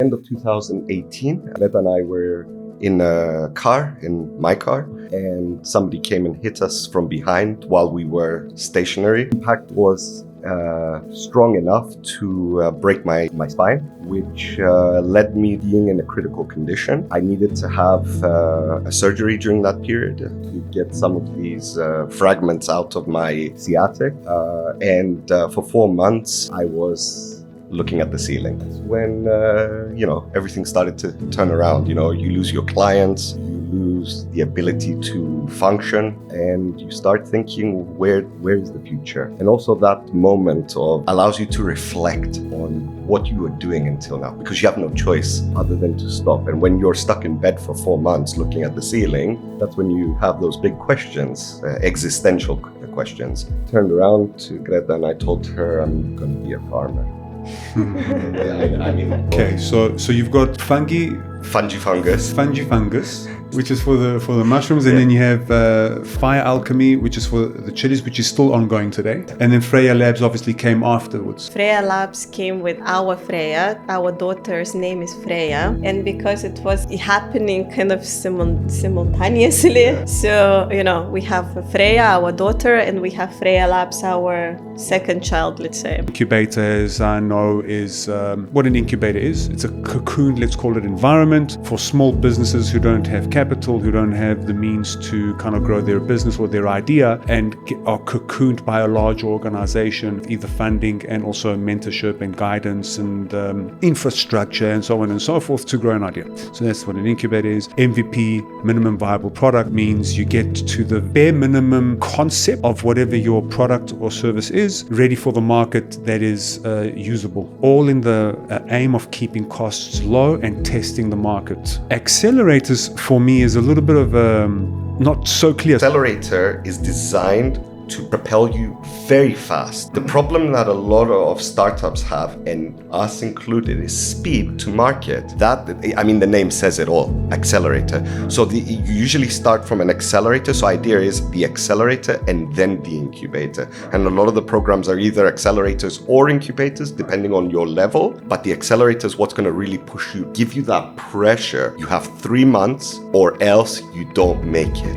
End of 2018, Greta and I were in a car, in my car, and somebody came and hit us from behind while we were stationary. The impact was strong enough to break my spine, which led me being in a critical condition. I needed to have a surgery during that period to get some of these fragments out of my sciatic. And for 4 months, I was looking at the ceiling. That's when, everything started to turn around. You lose your clients, you lose the ability to function, and you start thinking, where is the future? And also that moment allows you to reflect on what you were doing until now, because you have no choice other than to stop. And when you're stuck in bed for 4 months looking at the ceiling, that's when you have those big questions, existential questions. Turned around to Greta and I told her I'm going to be a farmer. Okay, so you've got fungus, which is for the mushrooms, and then you have Fire Alchemy, which is for the chilies, which is still ongoing today, and then Freyia Labs obviously came afterwards. Freyia Labs came with our Freyia. Our daughter's name is Freyia, and because it was happening kind of simultaneously, so we have Freyia, our daughter, and we have Freyia Labs, our second child, let's say. Incubator, as I know, is what an incubator is. It's a cocoon, let's call it, environment for small businesses who don't have capital, who don't have the means to kind of grow their business or their idea, and are cocooned by a large organization, either funding and also mentorship and guidance and infrastructure and so on and so forth to grow an idea. So that's what an incubator is. MVP, minimum viable product, means you get to the bare minimum concept of whatever your product or service is, ready for the market that is usable, all in the aim of keeping costs low and testing the market. Accelerators for me is a little bit of not so clear. Accelerator is designed to propel you very fast. The problem that a lot of startups have, and us included, is speed to market. The name says it all, accelerator. So you usually start from an accelerator. So idea is the accelerator and then the incubator. And a lot of the programs are either accelerators or incubators, depending on your level. But the accelerator is what's going to really push you, give you that pressure. You have 3 months or else you don't make it.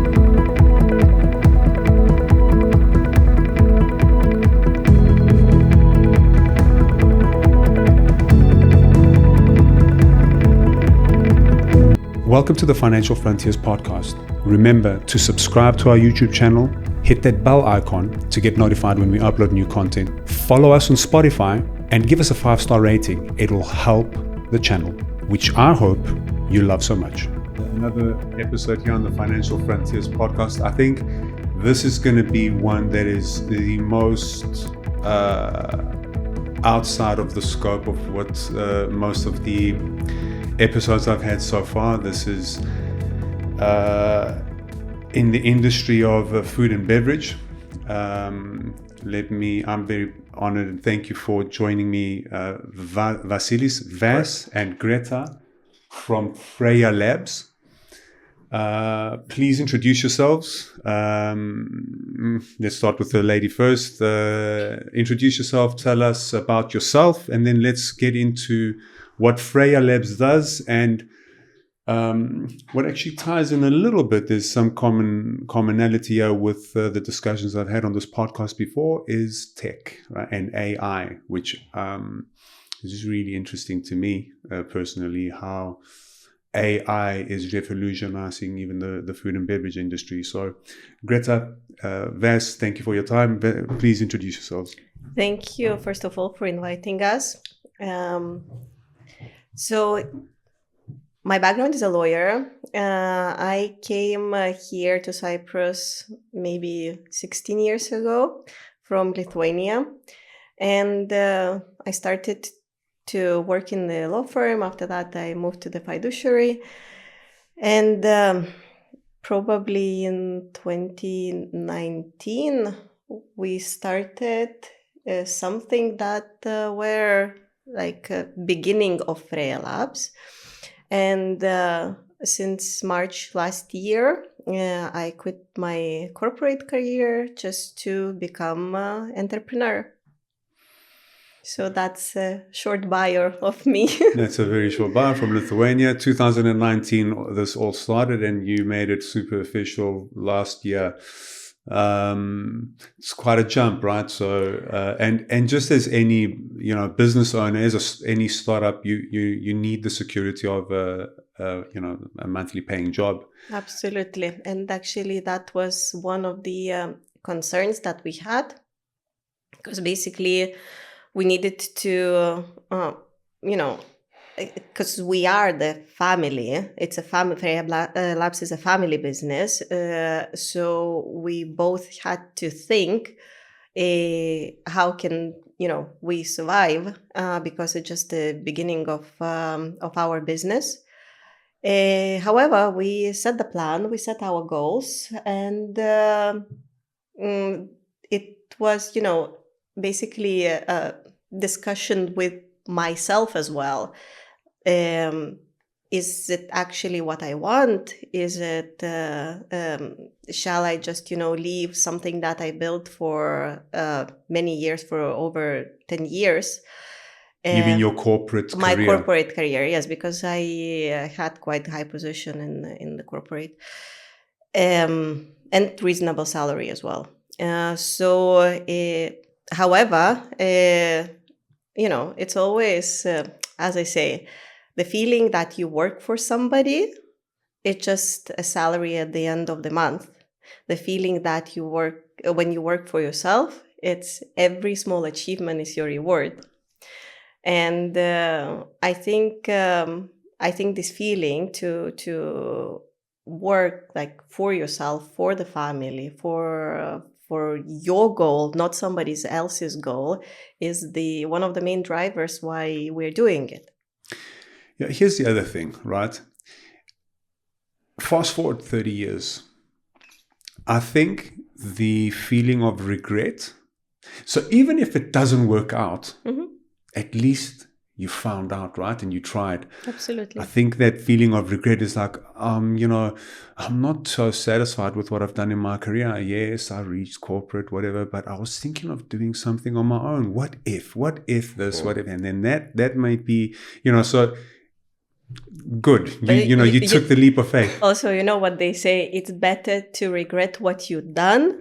Welcome to the Financial Frontiers podcast. Remember to subscribe to our YouTube channel, hit that bell icon to get notified when we upload new content. Follow us on Spotify and give us a 5-star rating. It will help the channel, which I hope you love so much. Another episode here on the Financial Frontiers podcast. I think this is going to be one that is the most outside of the scope of what most of the episodes I've had so far. This is in the industry of food and beverage. I'm very honored and thank you for joining me, Vasilis, Vas, and Greta from Freyia Labs. Please introduce yourselves. Let's start with the lady first. Introduce yourself, tell us about yourself, and then let's get into what Freyia Labs does, and what actually ties in a little bit. There's some commonality here with the discussions I've had on this podcast before, is tech, right? And AI, which is really interesting to me personally, how AI is revolutionizing even the food and beverage industry. So Greta, Vas, thank you for your time. Please introduce yourselves. Thank you, first of all, for inviting us. So my background is a lawyer. I came here to Cyprus maybe 16 years ago from Lithuania. And I started to work in the law firm. After that, I moved to the fiduciary. And probably in 2019, we started something that were like beginning of Freyia Labs. And since March last year, I quit my corporate career just to become an entrepreneur. So that's a short bio of me. That's a very short bio from Lithuania. 2019, this all started, and you made it super official last year. It's quite a jump, right? So, and just as any business owner, as any startup, you need the security of a monthly paying job. Absolutely, and actually that was one of the concerns that we had, because basically we needed to, because we are the family. It's a family. Freyia Labs is a family business, so we both had to think, how can we survive, because it's just the beginning of our business. However, we set the plan, we set our goals, and it was, basically a discussion with myself as well. Is it actually what I want? Is it, shall I just, leave something that I built for many years, for over 10 years? You mean your corporate My career? corporate career, yes, because I had quite high position in the corporate, and reasonable salary as well. However, it's always, as I say, the feeling that you work for somebody, it's just a salary at the end of the month. The feeling that you work, when you work for yourself, it's every small achievement is your reward. And I think this feeling to work like for yourself, for the family, for your goal, not somebody else's goal, is one of the main drivers why we're doing it. Yeah, here's the other thing, right? Fast forward 30 years. I think the feeling of regret, so even if it doesn't work out, at least you found out, right? And you tried. Absolutely. I think that feeling of regret is like, I'm not so satisfied with what I've done in my career. Yes, I reached corporate, whatever, but I was thinking of doing something on my own. What if this, what if, and then that might be, so good. You took the leap of faith. Also, what they say, it's better to regret what you've done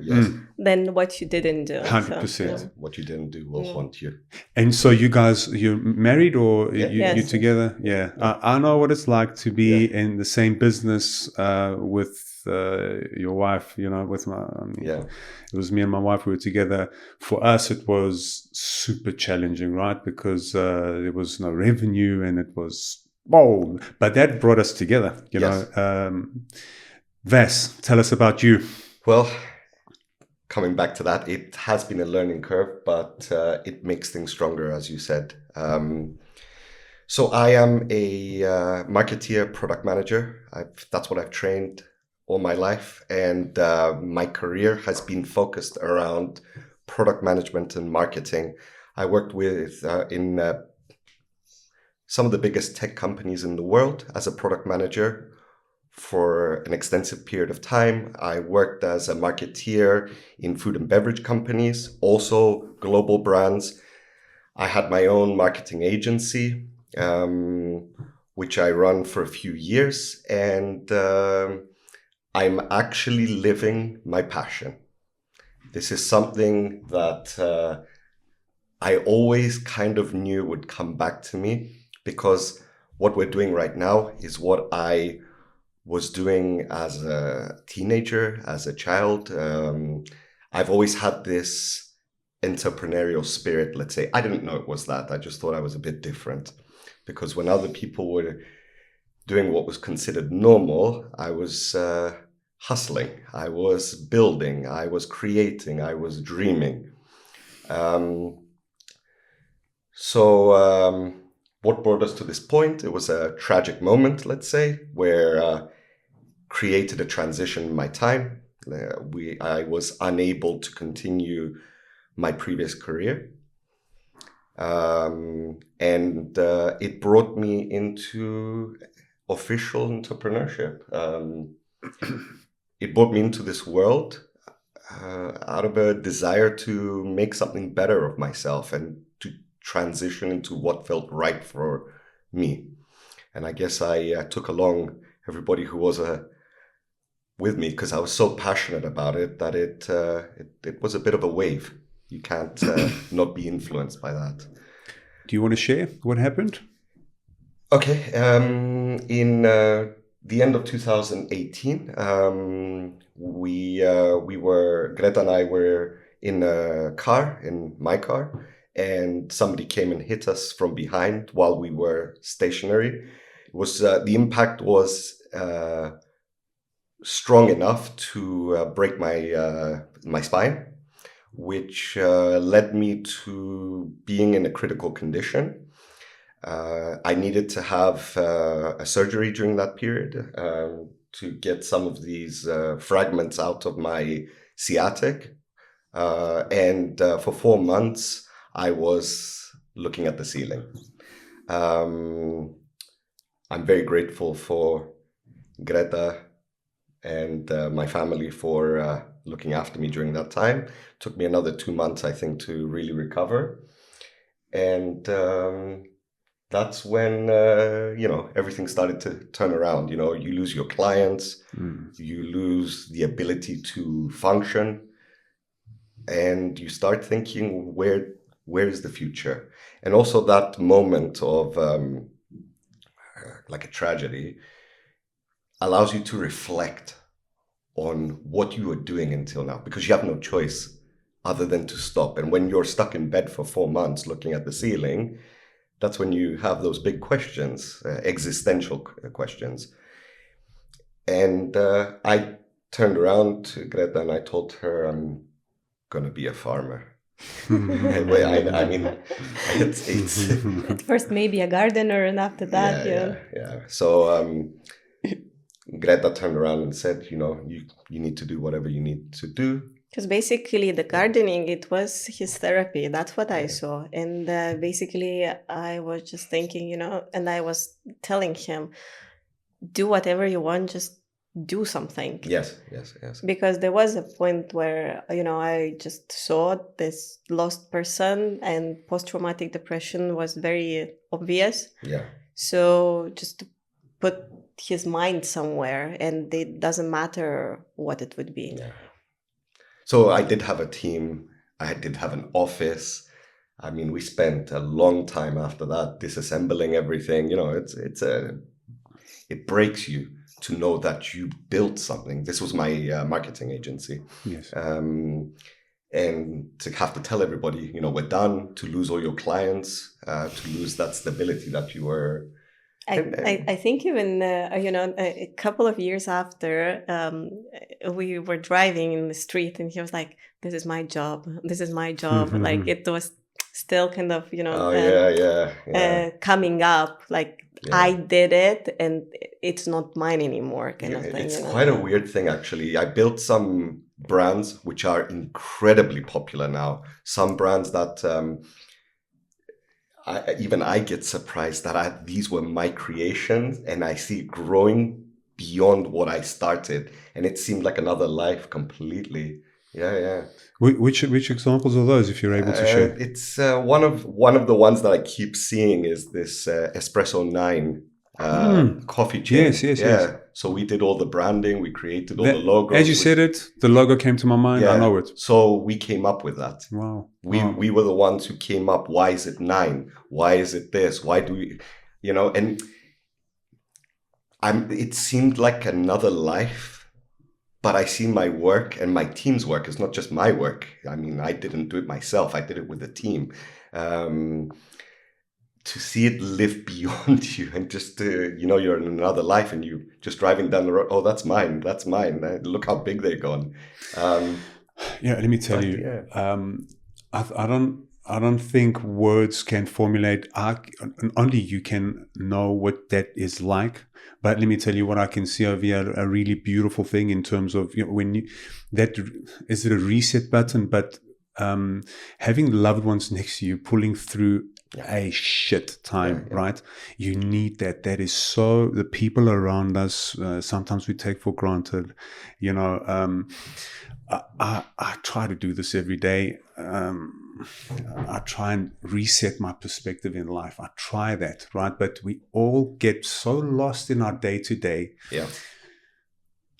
than what you didn't do. 100%. So, What you didn't do will haunt you. And so you guys, you're married or you're together? Yeah. I know what it's like to be in the same business with your wife, with it was me and my wife, we were together. For us, it was super challenging, right? Because there was no revenue and it was, but that brought us together, know. Vas, tell us about you. Well, coming back to that, it has been a learning curve, but it makes things stronger, as you said. So I am a marketeer, product manager. That's what I've trained all my life. And my career has been focused around product management and marketing. I worked with in some of the biggest tech companies in the world as a product manager for an extensive period of time. I worked as a marketeer in food and beverage companies, also global brands. I had my own marketing agency, which I run for a few years, and I'm actually living my passion. This is something that I always kind of knew would come back to me, because what we're doing right now is what I was doing as a teenager, as a child. I've always had this entrepreneurial spirit, let's say. I didn't know it was that. I just thought I was a bit different, because when other people were doing what was considered normal, I was hustling, I was building, I was creating, I was dreaming. What brought us to this point? It was a tragic moment, let's say, where created a transition in my time. I was unable to continue my previous career. And it brought me into official entrepreneurship. It brought me into this world out of a desire to make something better of myself and to transition into what felt right for me. And I guess I took along everybody who was with me because I was so passionate about it that it was a bit of a wave. You can't not be influenced by that. Do you want to share what happened? Okay. In the end of 2018, Greta and I were in a car, in my car, and somebody came and hit us from behind while we were stationary. It was the impact was strong enough to break my spine, which led me to being in a critical condition. I needed to have a surgery during that period to get some of these fragments out of my sciatic. And for 4 months, I was looking at the ceiling. I'm very grateful for Greta and my family for looking after me during that time. It took me another 2 months, I think, to really recover. And that's when, everything started to turn around. You lose your clients, you lose the ability to function, and you start thinking, where is the future? And also that moment of like a tragedy allows you to reflect on what you were doing until now, because you have no choice other than to stop. And when you're stuck in bed for 4 months looking at the ceiling, that's when you have those big questions, existential questions. And I turned around to Greta and I told her, I'm going to be a farmer. I mean, it's At first maybe a gardener, and after that, yeah. So Greta turned around and said, you need to do whatever you need to do. Because basically the gardening, it was his therapy. That's what I saw. And basically I was just thinking, and I was telling him, do whatever you want, just do something. Yes. Because there was a point where, I just saw this lost person and post-traumatic depression was very obvious. Yeah. So just to put his mind somewhere, and it doesn't matter what it would be. Yeah. So I did have a team. I did have an office. I mean, we spent a long time after that disassembling everything. It breaks you to know that you built something. This was my marketing agency. Yes. And to have to tell everybody, we're done, to lose all your clients, to lose that stability that you were. I think even, a couple of years after, we were driving in the street and he was like, this is my job. This is my job. Like it was still kind of, coming up, like I did it and it's not mine anymore kind of thing. It's quite a weird thing, actually. I built some brands which are incredibly popular now. Some brands that I get surprised that these were my creations, and I see it growing beyond what I started, and it seemed like another life completely. Yeah. Which examples are those, if you're able to share? It's one of the ones that I keep seeing is this Espresso 9 coffee chain. Yes. So we did all the branding, we created all the logos. As you said it, the logo came to my mind. Yeah. I know it. So we came up with that. Wow. We were the ones who came up. Why is it 9? Why is it this? Why do we, and it seemed like another life, but I see my work and my team's work. It's not just my work. I mean, I didn't do it myself. I did it with the team. To see it live beyond you and just, you're in another life and you just driving down the road. Oh, that's mine. Look how big they've gone. Let me tell you, I don't think words can formulate. Only you can know what that is like. But let me tell you what I can see over here. A really beautiful thing in terms of that is it a reset button, but having loved ones next to you, pulling through a shit time, right? You need that. That is so. The people around us, sometimes we take for granted. I try to do this every day. I try and reset my perspective in life. I try that, right? But we all get so lost in our day to day. Yeah.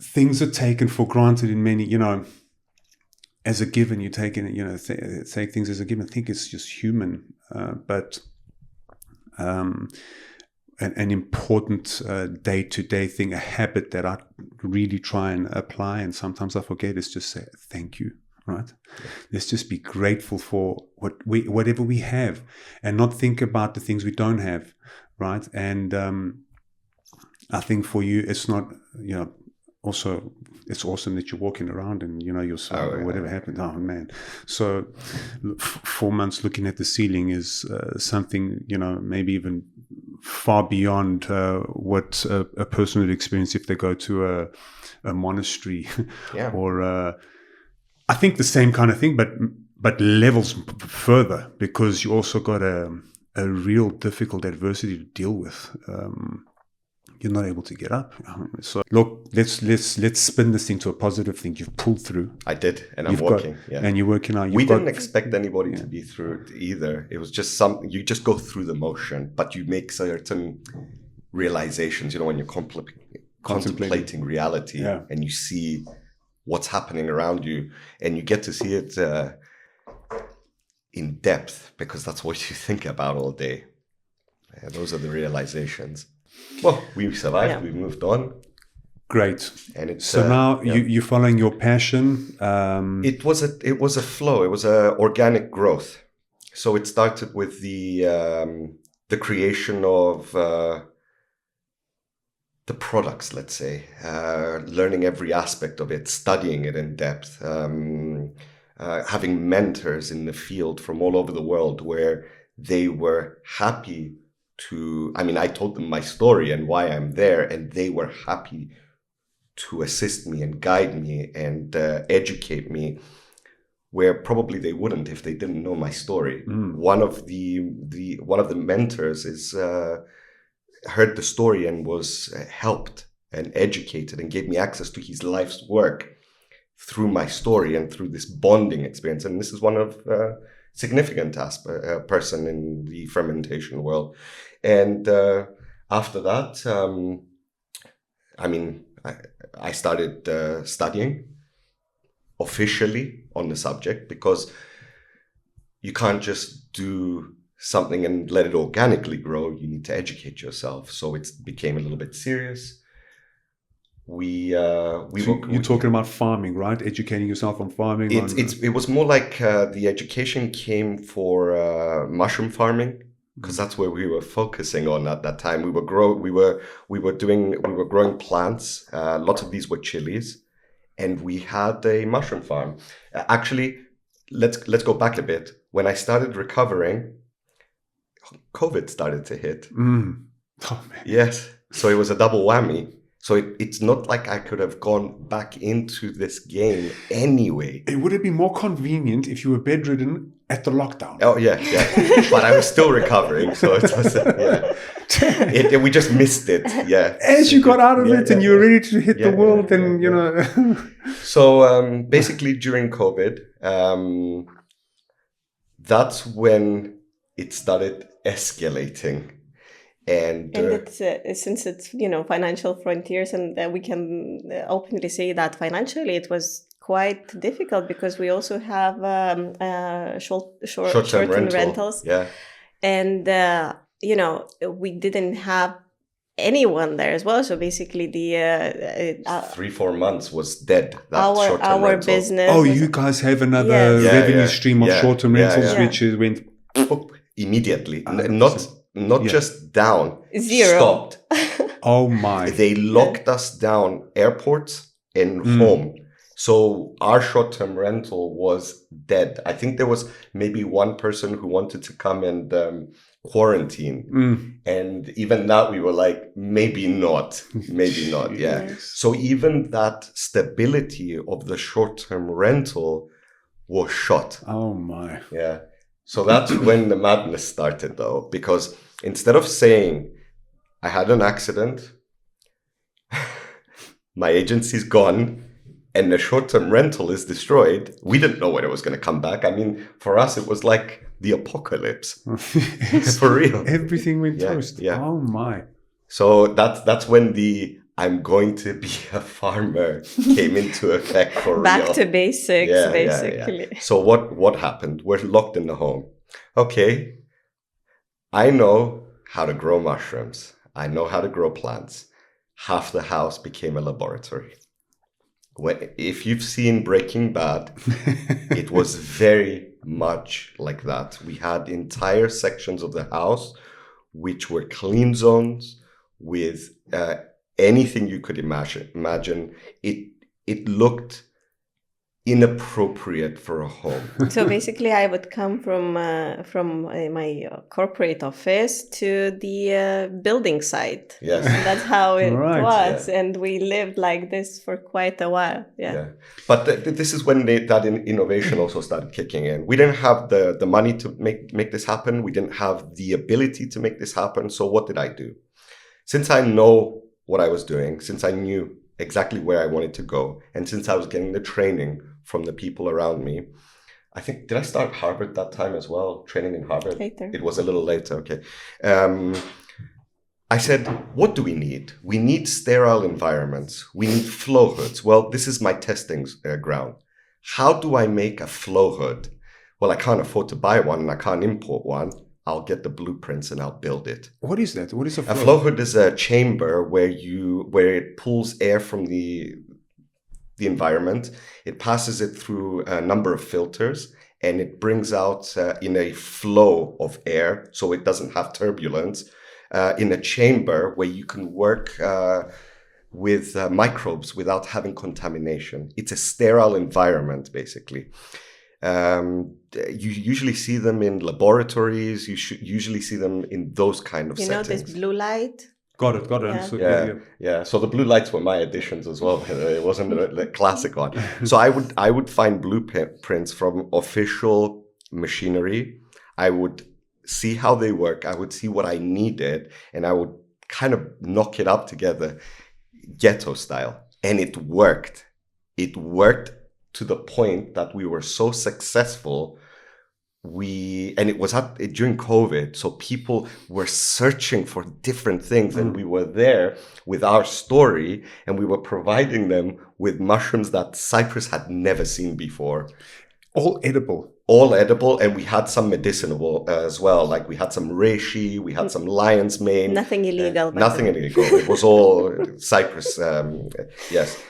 Things are taken for granted in many, as a given. You take it, take things as a given. I think it's just human, but an important day-to-day thing, a habit that I really try and apply, and sometimes I forget, is just say thank you. Right? Let's just be grateful for whatever we have, and not think about the things we don't have. Right? And I think for you, it's not, also, it's awesome that you're walking around and you're so whatever happened. Oh man! So 4 months looking at the ceiling is something maybe even far beyond what a person would experience if they go to a monastery, or I think the same kind of thing, but levels further, because you also got a real difficult adversity to deal with. You're not able to get up. So look, let's spin this thing to a positive thing. You've pulled through. I did, and I'm working. And you're working out. We didn't expect anybody to be through it either. It was just you just go through the motion, but you make certain realizations. When you're contemplating reality, and you see what's happening around you, and you get to see it in depth, because that's what you think about all day. Those are the realizations. Well, we survived. We moved on. Great. And it's so now you're following your passion. It was a flow. It was a organic growth. So it started with the creation of the products, let's say, learning every aspect of it, studying it in depth, having mentors in the field from all over the world, where they were happy to, I told them my story and why I'm there, and they were happy to assist me and guide me and educate me, where probably they wouldn't if they didn't know my story. One of the mentors is heard the story and was helped and educated and gave me access to his life's work through my story and through this bonding experience. And this is one of significant person in the fermentation world. And after that, I started studying officially on the subject, because you can't just do something and let it organically grow. You need to educate yourself. So it became a little bit serious. You're talking about farming, right? Educating yourself on farming. It was more like the education came for mushroom farming, because that's where we were focusing on at that time. We were growing plants. Lots of these were chilies, and we had a mushroom farm. Actually, let's go back a bit. When I started recovering, COVID started to hit. Oh man. Yes, so it was a double whammy. So it's not like I could have gone back into this game anyway. It would have been more convenient if you were bedridden at the lockdown. Oh, yeah. But I was still recovering. So it was, we just missed it. Yeah. As you got out of it and you were ready to hit the world, So basically during COVID, that's when it started escalating. And it's since it's financial frontiers, and we can openly say that financially it was quite difficult, because we also have short-term rentals. Yeah, and we didn't have anyone there as well. So basically, the 3-4 months was dead. Our business. Oh, you guys have another revenue stream of short-term rentals, which went immediately, not just down, zero. Stopped. Oh my! They locked us down, airports and home. So our short-term rental was dead. I think there was maybe one person who wanted to come and quarantine, and even that we were like, maybe not. Yeah. Yes. So even that stability of the short-term rental was shot. Oh my! Yeah. So that's when the madness started, though, because instead of saying, I had an accident, my agency's gone, and the short-term rental is destroyed, we didn't know when it was going to come back. I mean, for us, it was like the apocalypse. For real. Everything went Yeah, toast. yeah. Oh my. So that's when the I'm going to be a farmer came into effect for real. Back to basics, Yeah, basically. yeah. So what happened? We're locked in the home. Okay, I know how to grow mushrooms. I know how to grow plants. Half the house became a laboratory. If you've seen Breaking Bad, it was very much like that. We had entire sections of the house which were clean zones with anything you could imagine. It looked inappropriate for a home. So basically, I would come from my corporate office to the building site. Yes. And that's how it Right, was, yeah. and we lived like this for quite a while. Yeah. But this is when that innovation also started kicking in. We didn't have the money to make this happen. We didn't have the ability to make this happen. So what did I do? Since I know what I was doing, since I knew exactly where I wanted to go, and since I was getting the training from the people around me, I think, did I start Harvard that time as well? Training in Harvard? Later. It was a little later, okay. I said, what do we need? We need sterile environments. We need flow hoods. Well, this is my testing ground. How do I make a flow hood? Well, I can't afford to buy one and I can't import one. I'll get the blueprints and I'll build it. What is that? What is a flow? A flow hood is a chamber where it pulls air from the environment. It passes it through a number of filters and it brings out in a flow of air, so it doesn't have turbulence, in a chamber where you can work with microbes without having contamination. It's a sterile environment, basically. You usually see them in laboratories. You should usually see them in those kind of settings. You know this blue light? Got it. Yeah. So, Yeah. So the blue lights were my additions as well. It wasn't the classic one. So I would find blueprints from official machinery. I would see how they work. I would see what I needed, and I would kind of knock it up together, ghetto style. And it worked. It worked to the point that we were so successful. And it was during COVID, so people were searching for different things, and we were there with our story, and we were providing them with mushrooms that Cyprus had never seen before. All edible. All edible, and we had some medicinal as well. Like we had some reishi, we had some lion's mane. Nothing illegal. Nothing illegal. It was all Cyprus, yes.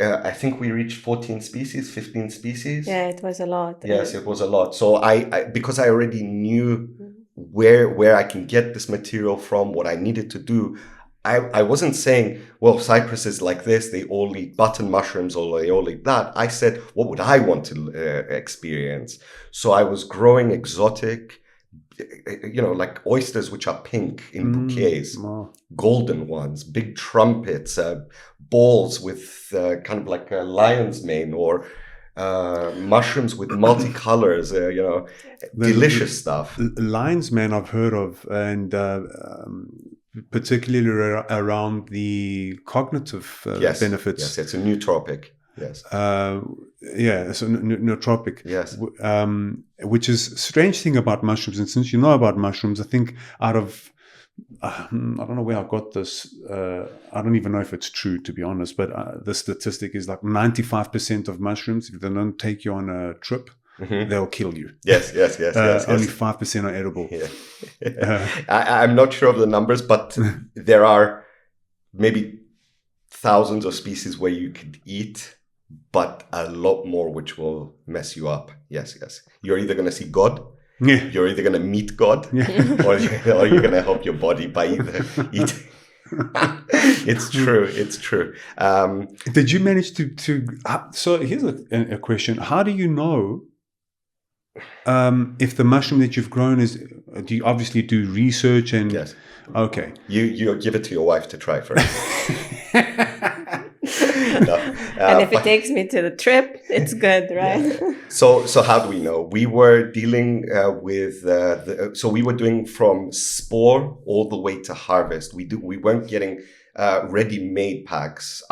I think we reached 14 species, 15 species. Yeah, it was a lot. Yes, it was a lot. So I because I already knew where I can get this material from, what I needed to do, I wasn't saying, well, Cyprus is like this, they all eat button mushrooms or they all eat that. I said, what would I want to experience? So I was growing exotic, like oysters, which are pink in bouquets, golden ones, big trumpets, balls with kind of like a lion's mane, or mushrooms with multicolors, delicious stuff. Lion's mane I've heard of, and particularly around the cognitive benefits. Yes, it's a nootropic. Yes. So nootropic. Yes. Which is a strange thing about mushrooms. And since you know about mushrooms, I think out of, I don't know where I got this. I don't even know if it's true, to be honest, but the statistic is like 95% of mushrooms, if they don't take you on a trip, they'll kill you. Yes. Only 5% are edible. Yeah. I'm not sure of the numbers, but there are maybe thousands of species where you could eat, but a lot more which will mess you up. Yes. You're either going to see God, you're either going to meet God, or you're going to help your body by either eating. It's true. Did you manage to so here's a question. How do you know if the mushroom that you've grown do you obviously do research and... Yes. Okay. You give it to your wife to try first. And if it takes me to the trip, it's good, right? Yeah. So how do we know? We were dealing with so we were doing from spore all the way to harvest. We weren't getting ready-made packs.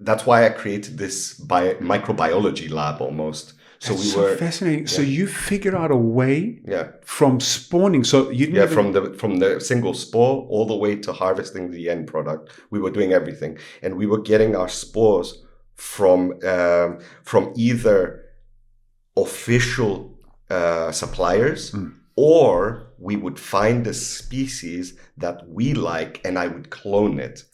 That's why I created this microbiology lab almost. So That's we were fascinating. Yeah. So you figured out a way Yeah. from spawning. So you didn't from the single spore all the way to harvesting the end product. We were doing everything, and we were getting our spores from either official suppliers, or we would find a species that we like, and I would clone it.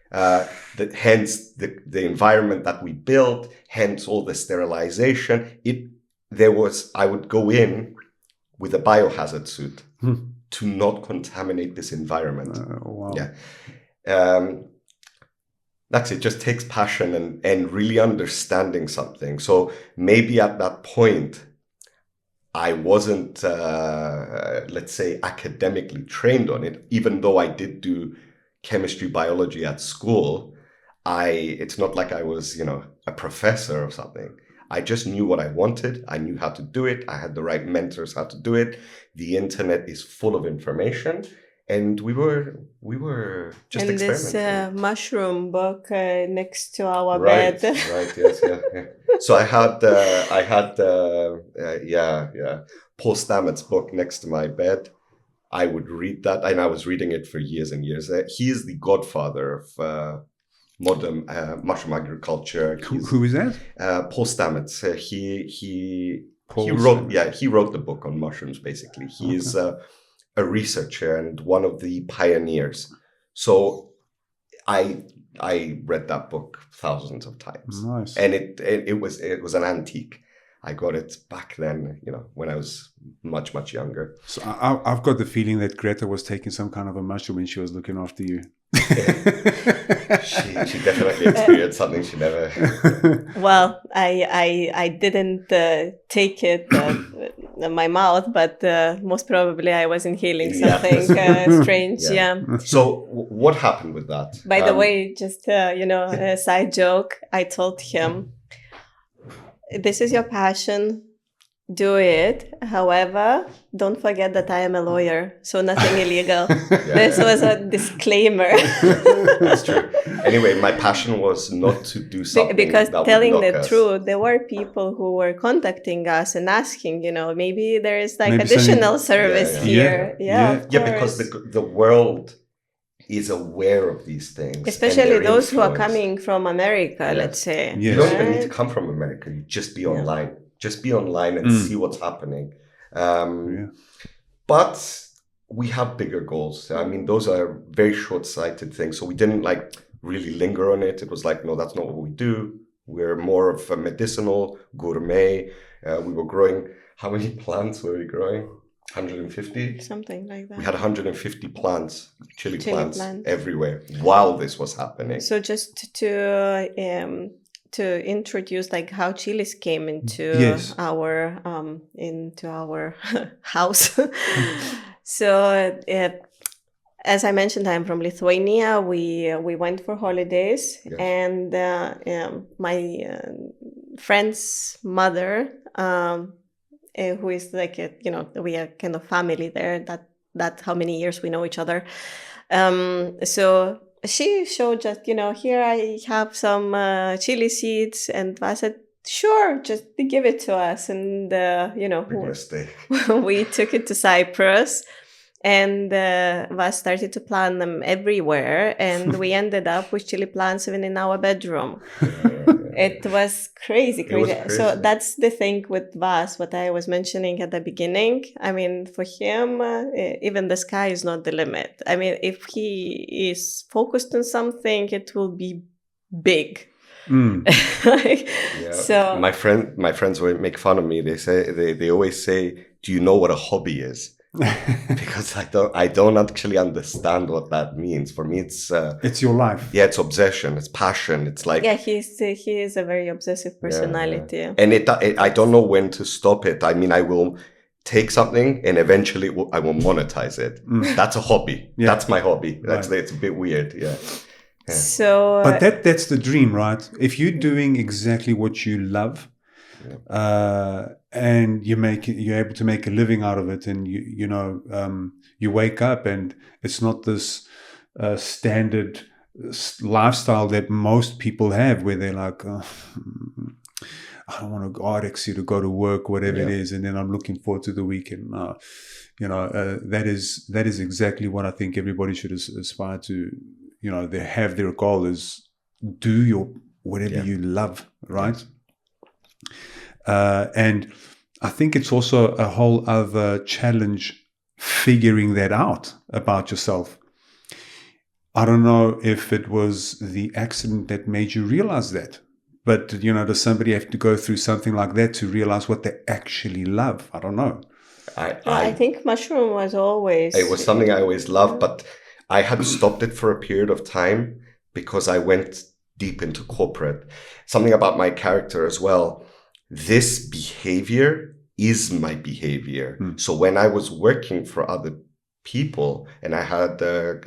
Hence the environment that we built, hence all the sterilization. I would go in with a biohazard suit to not contaminate this environment. Wow. Yeah. That's it. Just takes passion and really understanding something. So maybe at that point, I wasn't, let's say, academically trained on it, even though I did do chemistry, biology at school. It's not like I was, a professor or something. I just knew what I wanted. I knew how to do it. I had the right mentors how to do it. The internet is full of information, and we were just and experimenting. this mushroom book next to our Right, bed. right, yes, yeah. So I had Paul Stamets' book next to my bed. I would read that, and I was reading it for years and years. He is the godfather of modern mushroom agriculture. Who is that? Paul Stamets. He wrote the book on mushrooms. Basically, he is a researcher and one of the pioneers. So I read that book thousands of times. Nice. And it was an antique. I got it back then, when I was much, much younger. So I've got the feeling that Greta was taking some kind of a mushroom when she was looking after you. She definitely experienced something she never. Well, I didn't take it in my mouth, but most probably I was inhaling something strange. Yeah. So what happened with that? By the way, just a side joke. I told him, "This is your passion. Do it. However, don't forget that I am a lawyer, so nothing illegal." This was a disclaimer. That's true. Anyway, my passion was not to do something because that telling would knock the us. truth, there were people who were contacting us and asking, maybe there is Maybe additional service here. Yeah, because the world is aware of these things, especially those who are coming from America. Let's say Yes. You don't even need to come from America. You just be online. Just be online and see what's happening. But we have bigger goals. I mean, those are very short-sighted things. So we didn't really linger on it. It was no, that's not what we do. We're more of a medicinal gourmet. We were growing. How many plants were we growing? 150? Something like that. We had 150 plants, chili plants everywhere while this was happening. So just to introduce how chilies came into our house. So as I mentioned, I'm from Lithuania. We went for holidays, and my friend's mother, who is we are kind of family there. That's how many years we know each other. So she showed just, here I have some chili seeds, and I said, sure, just give it to us. And, we took it to Cyprus, and Vas started to plant them everywhere. And we ended up with chili plants even in our bedroom. It was crazy. So that's the thing with Vas, what I was mentioning at the beginning. I mean, for him, even the sky is not the limit. I mean, if he is focused on something, it will be big. So my friends will make fun of me. They always say, "Do you know what a hobby is?" Because I don't actually understand what that means. For me, it's your life. Yeah, it's obsession, it's passion. It's he is a very obsessive personality. And I don't know when to stop it. I mean, I will take something and eventually I will monetize it. That's a hobby. That's my hobby. It's a bit weird. So, But that's the dream, right? If you're doing exactly what you love, and you're able to make a living out of it, and you wake up and it's not this standard lifestyle that most people have, where they're like, oh, I don't want to go to go to work, whatever it is, and then I'm looking forward to the weekend. That is exactly what I think everybody should aspire to. They have their goal is do whatever you love, right? And I think it's also a whole other challenge figuring that out about yourself. I don't know if it was the accident that made you realize that, but does somebody have to go through something like that to realize what they actually love? I don't know. I think mushroom was always... It was something I always loved, but I had stopped it for a period of time because I went deep into corporate. Something about my character as well. This behavior is my behavior. So when I was working for other people and I had a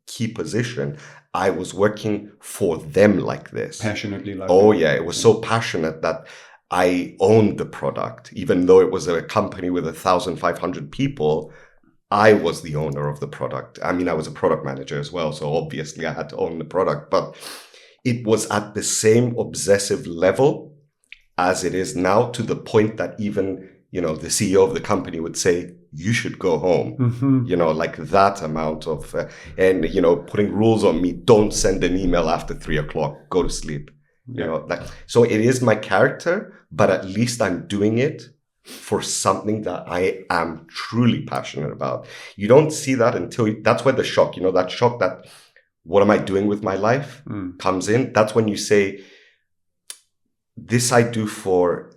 key position, I was working for them like this. Passionately like that. Yeah, it was so passionate that I owned the product. Even though it was a company with 1,500 people, I was the owner of the product. I mean, I was a product manager as well, so obviously I had to own the product. But it was at the same obsessive level as it is now, to the point that even, the CEO of the company would say, you should go home, like that amount of, putting rules on me. Don't send an email after 3:00, go to sleep, so it is my character, but at least I'm doing it for something that I am truly passionate about. You don't see that that's where the shock, that shock that, what am I doing with my life comes in. That's when you say, this I do for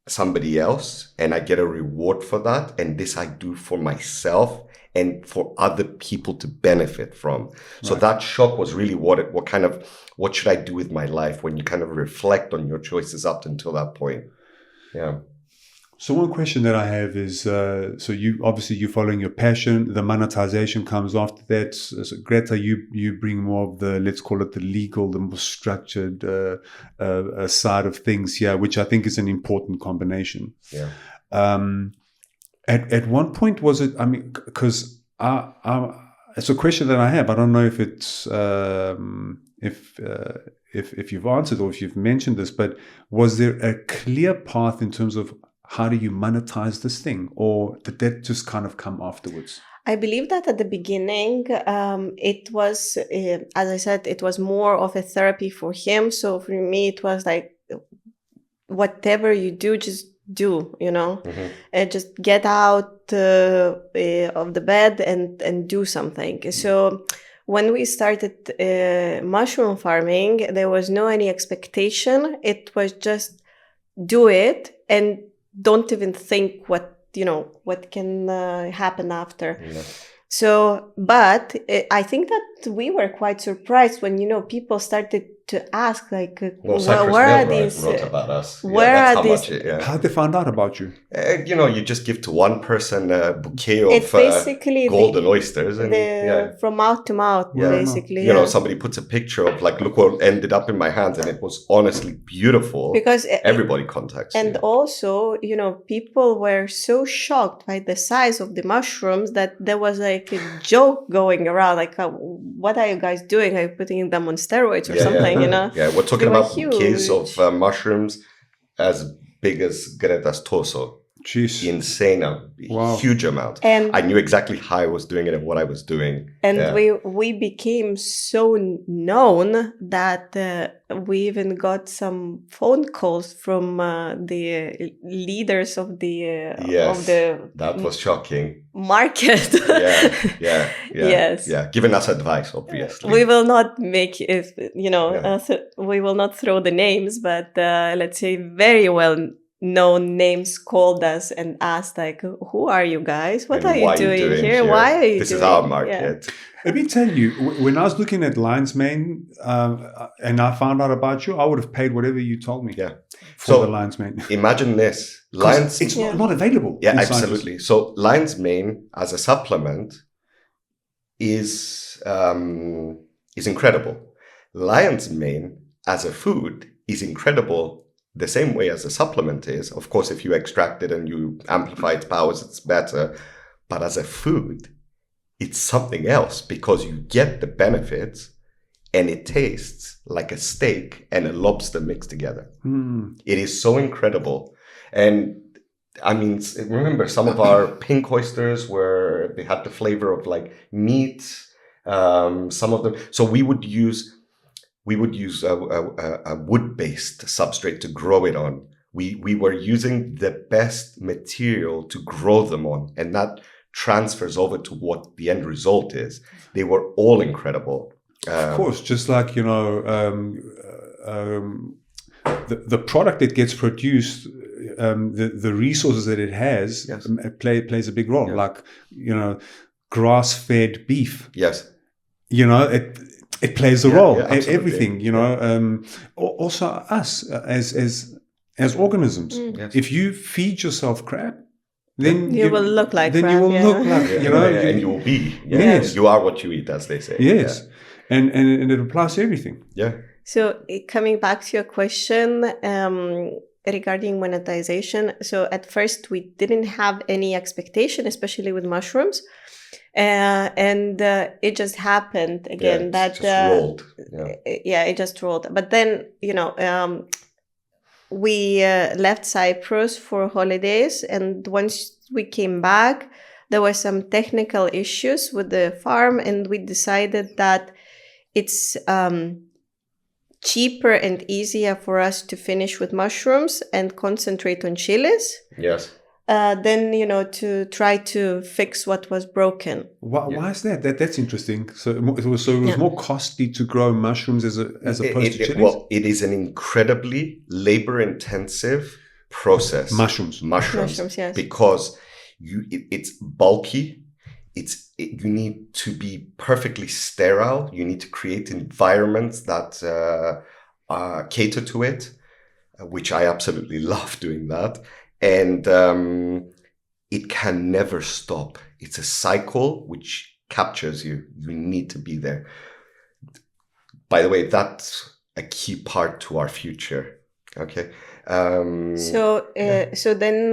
somebody else and I get a reward for that. And this I do for myself and for other people to benefit from. So that shock was really what should I do with my life, when you kind of reflect on your choices up until that point. Yeah. So one question that I have is, so you're following your passion, the monetization comes after that. So Greta, you bring more of the, let's call it the legal, the more structured side of things here, which I think is an important combination. Yeah. At one point, was it, I mean, because it's a question that I have. I don't know if it's, if you've answered or if you've mentioned this, but was there a clear path in terms of how do you monetize this thing, or did that just kind of come afterwards? I believe that at the beginning, it was, as I said, it was more of a therapy for him. So for me, it was like, whatever you do, just do, and just get out of the bed and do something. So when we started mushroom farming, there was no any expectation. It was just do it and don't even think what can happen after. Yeah. So, but I think that we were quite surprised when, people started to ask, like, where are these? Wrote about us. Where are these? How'd they find out about you? You just give to one person a bouquet of basically golden oysters, and from mouth to mouth, basically. Somebody puts a picture of, like, look what ended up in my hands, and it was honestly beautiful. Because everybody contacts and you. also, people were so shocked by the size of the mushrooms that there was like a joke going around, like, what are you guys doing? Are you putting them on steroids or something? Yeah, we're talking about bouquets huge. of mushrooms as big as Greta's torso. Jeez. Insane, huge amount. And I knew exactly how I was doing it and what I was doing. And we became so known that we even got some phone calls from the leaders of the that was shocking market. Yes. Yeah, giving us advice, obviously. We will not make it, we will not throw the names, but let's say very well known names called us and asked, like, who are you guys? What are you doing here? Why are you This doing? is our market. Let me tell you, when I was looking at Lion's Mane and I found out about you, I would have paid whatever you told me for the Lion's Mane. Imagine this. It's not available. Yeah, absolutely. So Lion's Mane as a supplement is incredible. lion's mane as a food is incredible the same way as a supplement is. Of course, if you extract it and you amplify its powers, it's better. But as a food, it's something else because you get the benefits and it tastes like a steak and a lobster mixed together. It is so incredible. And I mean, remember some of our pink oysters where they had the flavor of like meat. Some of them. So we would use a wood-based substrate to grow it on. We were using the best material to grow them on, and that transfers over to what the end result is. They were all incredible. Of course, just like, the product that gets produced, the resources that it has, Yes. plays a big role. Yeah. Like, grass-fed beef. Yes. It plays a Yeah, role. yeah, absolutely. Everything. Also us as organisms. Yes. If you feed yourself crap, then You will look like then crap, you will yeah. look like and you will be. Yeah. Yes. You are what you eat, as they say. Yes, and it applies to everything. Yeah. So coming back to your question regarding monetization. So at first we didn't have any expectation, especially with mushrooms. And it just happened again It just rolled. Yeah, it just rolled. But then, we left Cyprus for holidays, and once we came back, there were some technical issues with the farm, and we decided that it's cheaper and easier for us to finish with mushrooms and concentrate on chilies Yes. than to try to fix what was broken. Why is that? That's interesting. So it was more costly to grow mushrooms as opposed to chilies? Well, it is an incredibly labor-intensive process. Mushrooms, yes. Because it's bulky. You need to be perfectly sterile. You need to create environments that cater to it, which I absolutely love doing that. And it can never stop. It's a cycle which captures you. You need to be there. By the way, that's a key part to our future. Okay. So then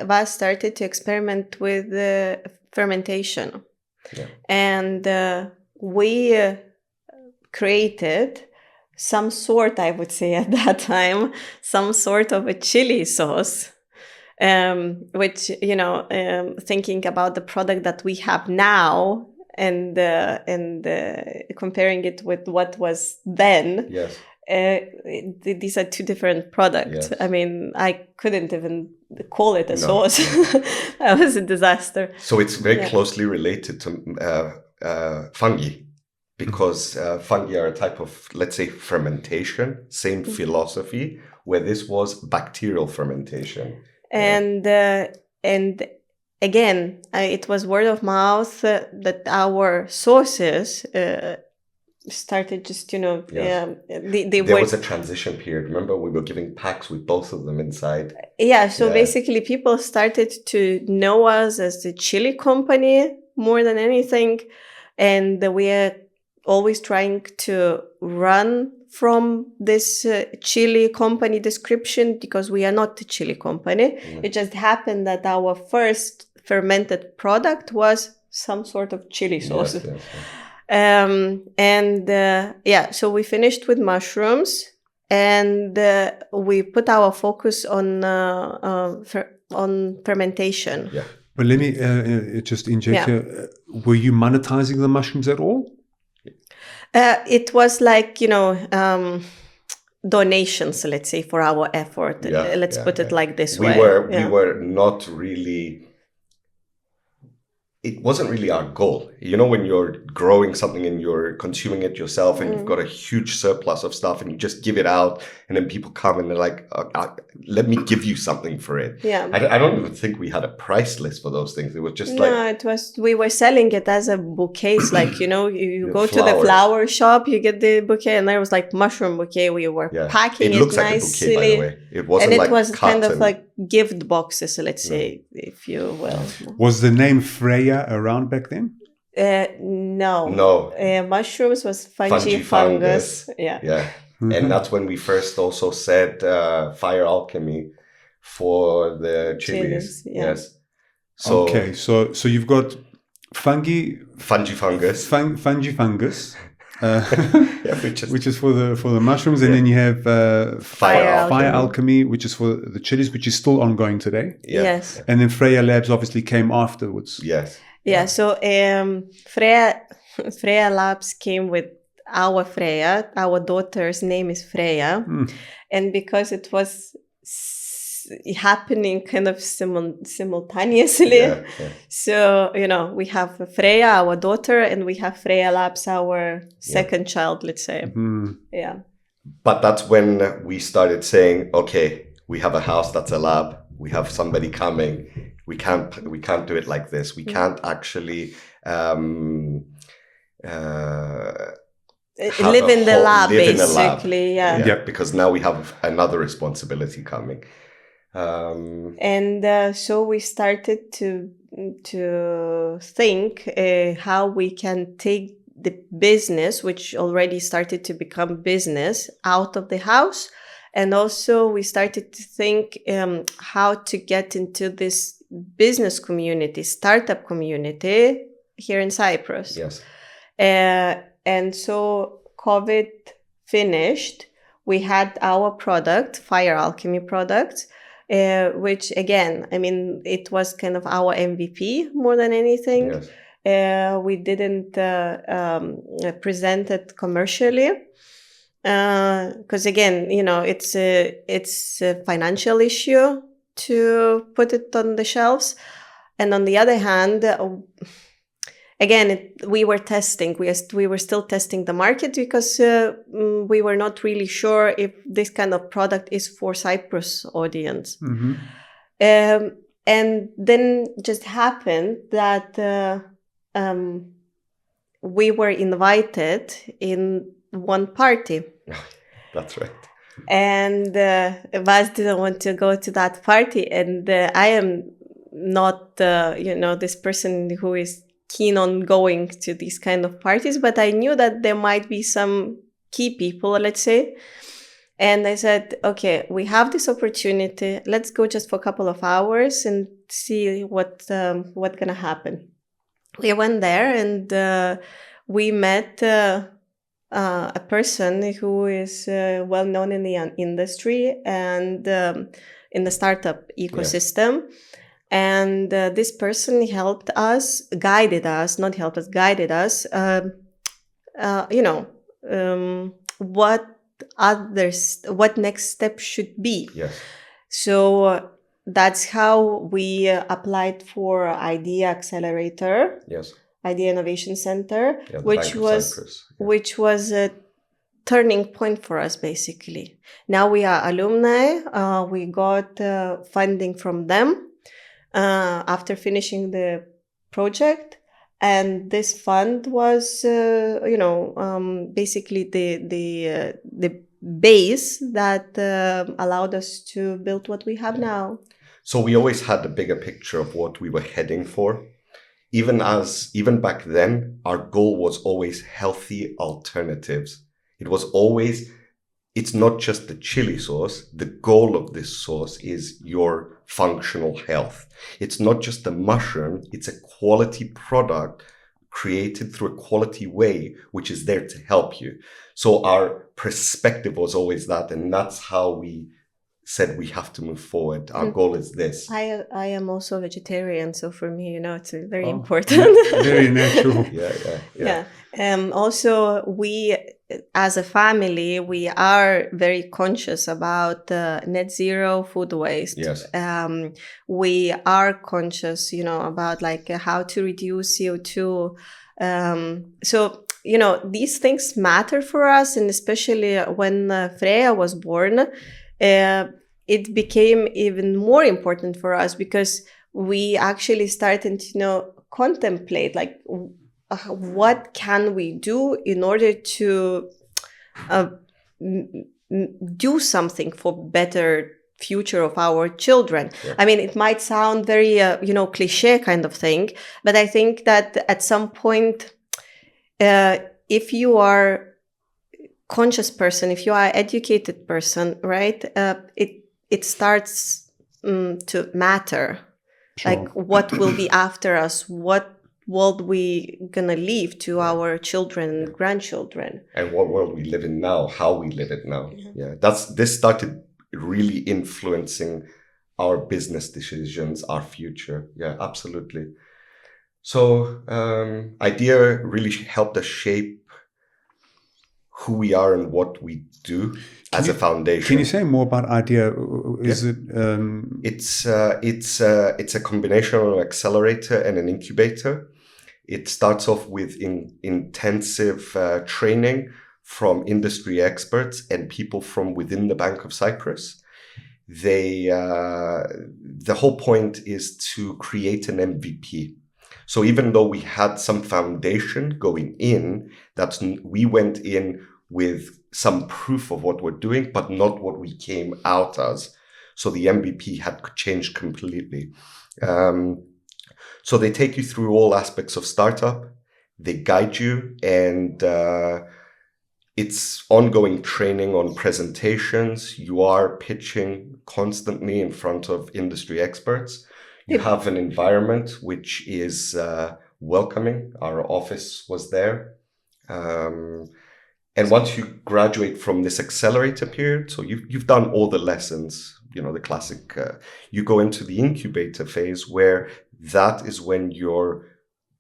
Vas started to experiment with fermentation. Yeah. And we created some sort, I would say at that time, some sort of a chili sauce, which, thinking about the product that we have now and comparing it with what was then, Yes. These are two different products. Yes. I mean, I couldn't even call it a No. sauce. That was a disaster. So it's very closely related to fungi. Because fungi are a type of, let's say, fermentation, same philosophy, where this was bacterial fermentation. And again, it was word of mouth that our sources started just, There was a transition period. Remember, we were giving packs with both of them inside. Yeah, so basically people started to know us as the chili company more than anything. And we are always trying to run from this chili company description because we are not the chili company. It just happened that our first fermented product was some sort of chili sauce. Yes. So we finished with mushrooms and we put our focus on fermentation. Yeah. But let me just inject here. Were you monetizing the mushrooms at all? It was like, donations, let's say, for our effort. Let's put it like this way. We were not really... It wasn't really our goal. When you're growing something and you're consuming it yourself and you've got a huge surplus of stuff and you just give it out and then people come and they're like, let me give you something for it. Yeah. I don't even think we had a price list for those things. It was just we were selling it as a bouquets. Like, you go to the flowers. flower shop, you get the bouquet, and there was like mushroom bouquet. We were packing it looks nicely. Like a bouquet, by the way. It wasn't and it like was kind of cotton. like gift boxes, let's say, if you will. Was the name Freyia around back then? No. No. Mushrooms was fungi fungus. Yeah. Yeah. And that's when we first also said fire alchemy for the chilies. Yeah. Yes. So Okay, so you've got fungi fungus. fungi fungus, Yeah, which is for the mushrooms, and then you have Fire fire alchemy. alchemy, which is for the chilies, which is still ongoing today. Yeah. Yes. And then Freyia Labs obviously came afterwards. Yes. Yeah. So Freyia Labs came with our Freyia. Our daughter's name is Freyia, and because it was happening kind of simultaneously. Yeah. So, we have Freyia, our daughter, and we have Freyia Labs, our second child, let's say. Yeah. But that's when we started saying, okay, we have a house that's a lab. We have somebody coming. We can't do it like this. We can't actually live in the lab, basically. Yeah, because now we have another responsibility coming. And so we started to think how we can take the business, which already started to become business, out of the house. And also we started to think how to get into this business community, startup community here in Cyprus. Yes. And so COVID finished. We had our product, Fire Alchemy product, which again, I mean, it was kind of our MVP more than anything. Yes. We didn't present it commercially because again, it's a financial issue to put it on the shelves. And on the other hand, again, we were testing. We were still testing the market because we were not really sure if this kind of product is for Cyprus audience. And then just happened that we were invited in one party. That's right. And Vaz didn't want to go to that party. And I am not, this person who is keen on going to these kind of parties, but I knew that there might be some key people, let's say. And I said, okay, we have this opportunity. Let's go just for a couple of hours and see what's gonna happen. We went there and we met a person who is well known in the industry and in the startup ecosystem. Yeah. And this person guided us, what next step should be. Yes. So that's how we applied for Idea Accelerator. Yes. Idea Innovation Center, Yeah, which was a turning point for us, basically. Now we are alumni. We got funding from them after finishing the project, and this fund was, basically the base that allowed us to build what we have now. So we always had a bigger picture of what we were heading for. Even back then, our goal was always healthy alternatives. It was always, it's not just the chili sauce. The goal of this sauce is your functional health. It's not just a mushroom. It's a quality product created through a quality way, which is there to help you. So our perspective was always that, and that's how we said we have to move forward. Our goal is this. I am also vegetarian, so for me, it's very important. Very natural. Yeah. Also, we, as a family, we are very conscious about net zero food waste. Yes. We are conscious, about how to reduce CO2. So, these things matter for us, and especially when Freyia was born, it became even more important for us because we actually started to contemplate what can we do in order to do something for better future of our children. Yeah. I mean, it might sound very, cliche kind of thing, but I think that at some point, if you are conscious person, if you are educated person, right, it starts to matter. Sure. Like, what will be after us? What world we gonna leave to our children and grandchildren? And what world we live in now, how we live it now. Yeah, this started really influencing our business decisions, our future. Yeah, absolutely. So idea really helped us shape who we are and what we do as a foundation. Can you say more about idea? Is it? It's a combination of an accelerator and an incubator. It starts off with intensive training from industry experts and people from within the Bank of Cyprus. The whole point is to create an MVP. So even though we had some foundation going in, we went in with some proof of what we're doing, but not what we came out as. So the MVP had changed completely. So they take you through all aspects of startup. They guide you, and it's ongoing training on presentations. You are pitching constantly in front of industry experts. You have an environment which is welcoming. Our office was there. And once you graduate from this accelerator period, so you've done all the lessons, the classic, you go into the incubator phase, where that is when you're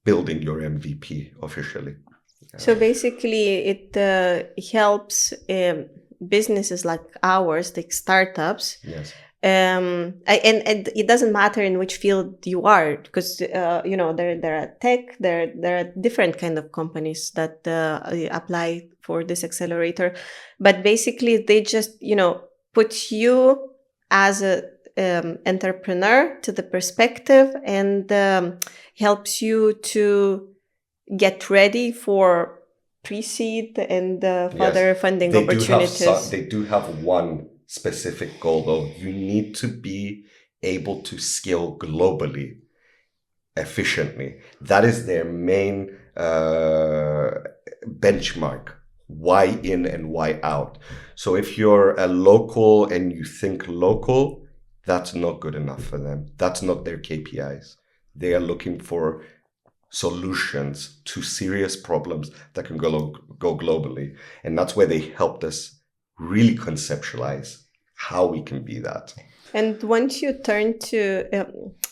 building your MVP officially. So basically, it helps businesses like ours, like startups. Yes. And it doesn't matter in which field you are, because there are tech, there are different kind of companies that apply for this accelerator, but basically they just put you as a entrepreneur to the perspective, and helps you to get ready for pre-seed and further funding opportunities. They do have one specific goal, though. You need to be able to scale globally efficiently. That is their main benchmark. Why in and why out? So if you're a local and you think local, that's not good enough for them. That's not their KPIs. They are looking for solutions to serious problems that can go globally. And that's where they helped us really conceptualize how we can be that. And once you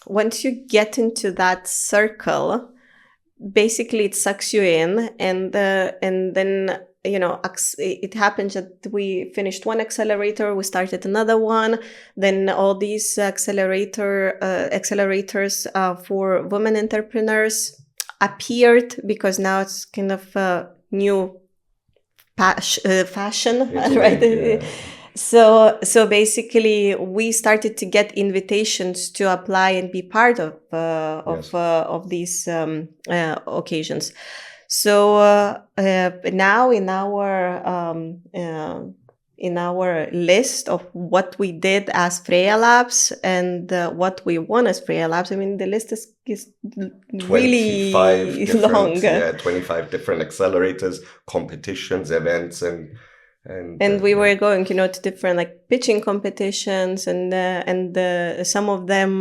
once you get into that circle, basically it sucks you in, and then it happens that we finished one accelerator, we started another one, then all these accelerators for women entrepreneurs appeared, because now it's kind of a new fashion, right? Yeah. So basically, we started to get invitations to apply and be part of these occasions. So now in our list of what we did as Freyia Labs and what we won as Freyia Labs, I mean, the list is really long. 25 different accelerators, competitions, events, and we were going, to different pitching competitions, and some of them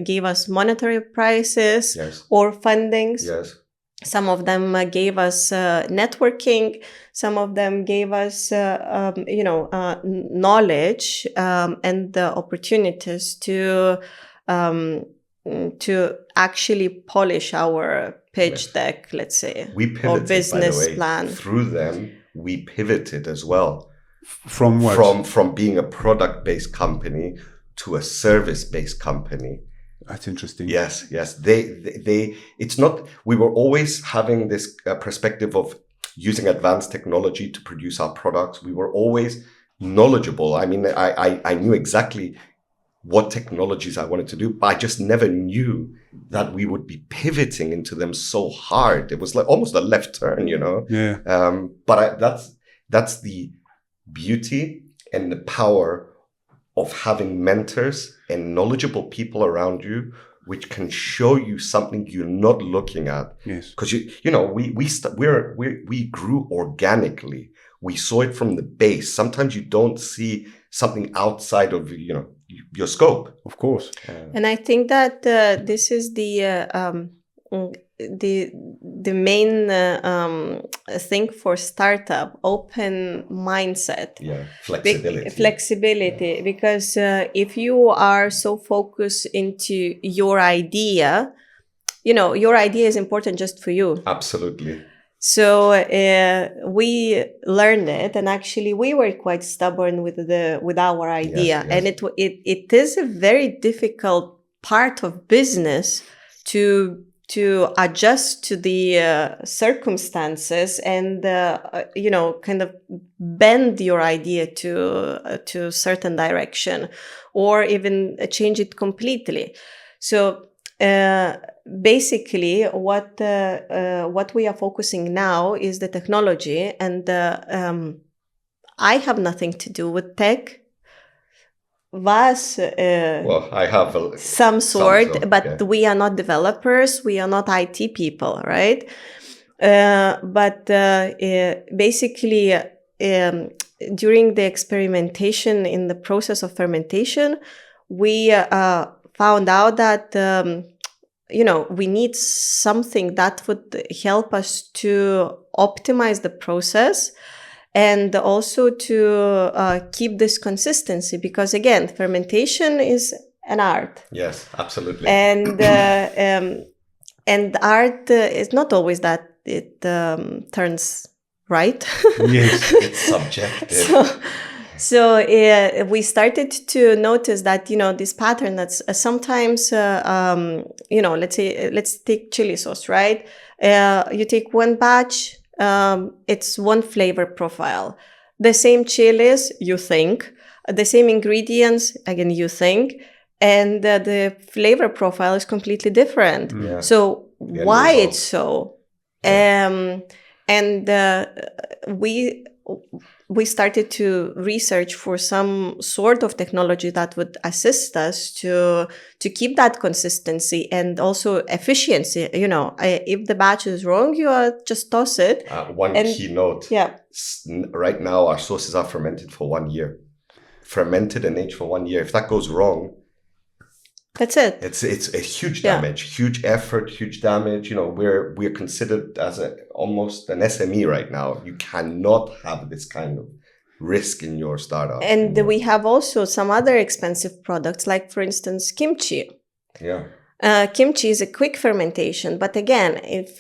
gave us monetary prizes or fundings. Yes. Some of them gave us networking. Some of them gave us, knowledge and the opportunities to actually polish our pitch deck, let's say, we pivoted, or business by the way, plan. Through them, we pivoted as well. From what? From being a product-based company to a service-based company. That's interesting. Yes. They it's not, we were always having this perspective of using advanced technology to produce our products. We were always knowledgeable. I mean, I knew exactly what technologies I wanted to do, but I just never knew that we would be pivoting into them so hard. It was like almost a left turn, Yeah. But that's the beauty and the power of having mentors and knowledgeable people around you which can show you something you're not looking at. Yes. Because we grew organically. We saw it from the base. Sometimes you don't see something outside of your scope. Of course. And I think that this is the main thing for startup: open mindset. Yeah, flexibility. Flexibility, because if you are so focused into your idea, your idea is important just for you. Absolutely. So we learned it, and actually we were quite stubborn with our idea. Yes. And it is a very difficult part of business to adjust to the circumstances and kind of bend your idea to a certain direction, or even change it completely. So basically, what we are focusing now is the technology, and I have nothing to do with tech. Vas, I have some sort, but yeah. We are not developers. We are not IT people, right? But basically, during the experimentation in the process of fermentation, we found out that we need something that would help us to optimize the process, and also to keep this consistency, because again, fermentation is an art. Yes, absolutely. And art is not always that it turns right. Yes, it's subjective. So we started to notice that this pattern that's sometimes let's take chili sauce, right? You take one batch. It's one flavor profile. The same chilies, you think, the same ingredients, again, you think, and the flavor profile is completely different. Yeah. So why it's so? Yeah. And we started to research for some sort of technology that would assist us to keep that consistency and also efficiency. If the batch is wrong, you just toss it. One key note. Yeah. Right now, our sauces are fermented for 1 year. Fermented and aged for 1 year. If that goes wrong, that's it. It's a huge damage, huge effort, huge damage. We're considered as almost an SME right now. You cannot have this kind of risk in your startup. And we have also some other expensive products, like for instance, kimchi. Yeah. Kimchi is a quick fermentation, but again, if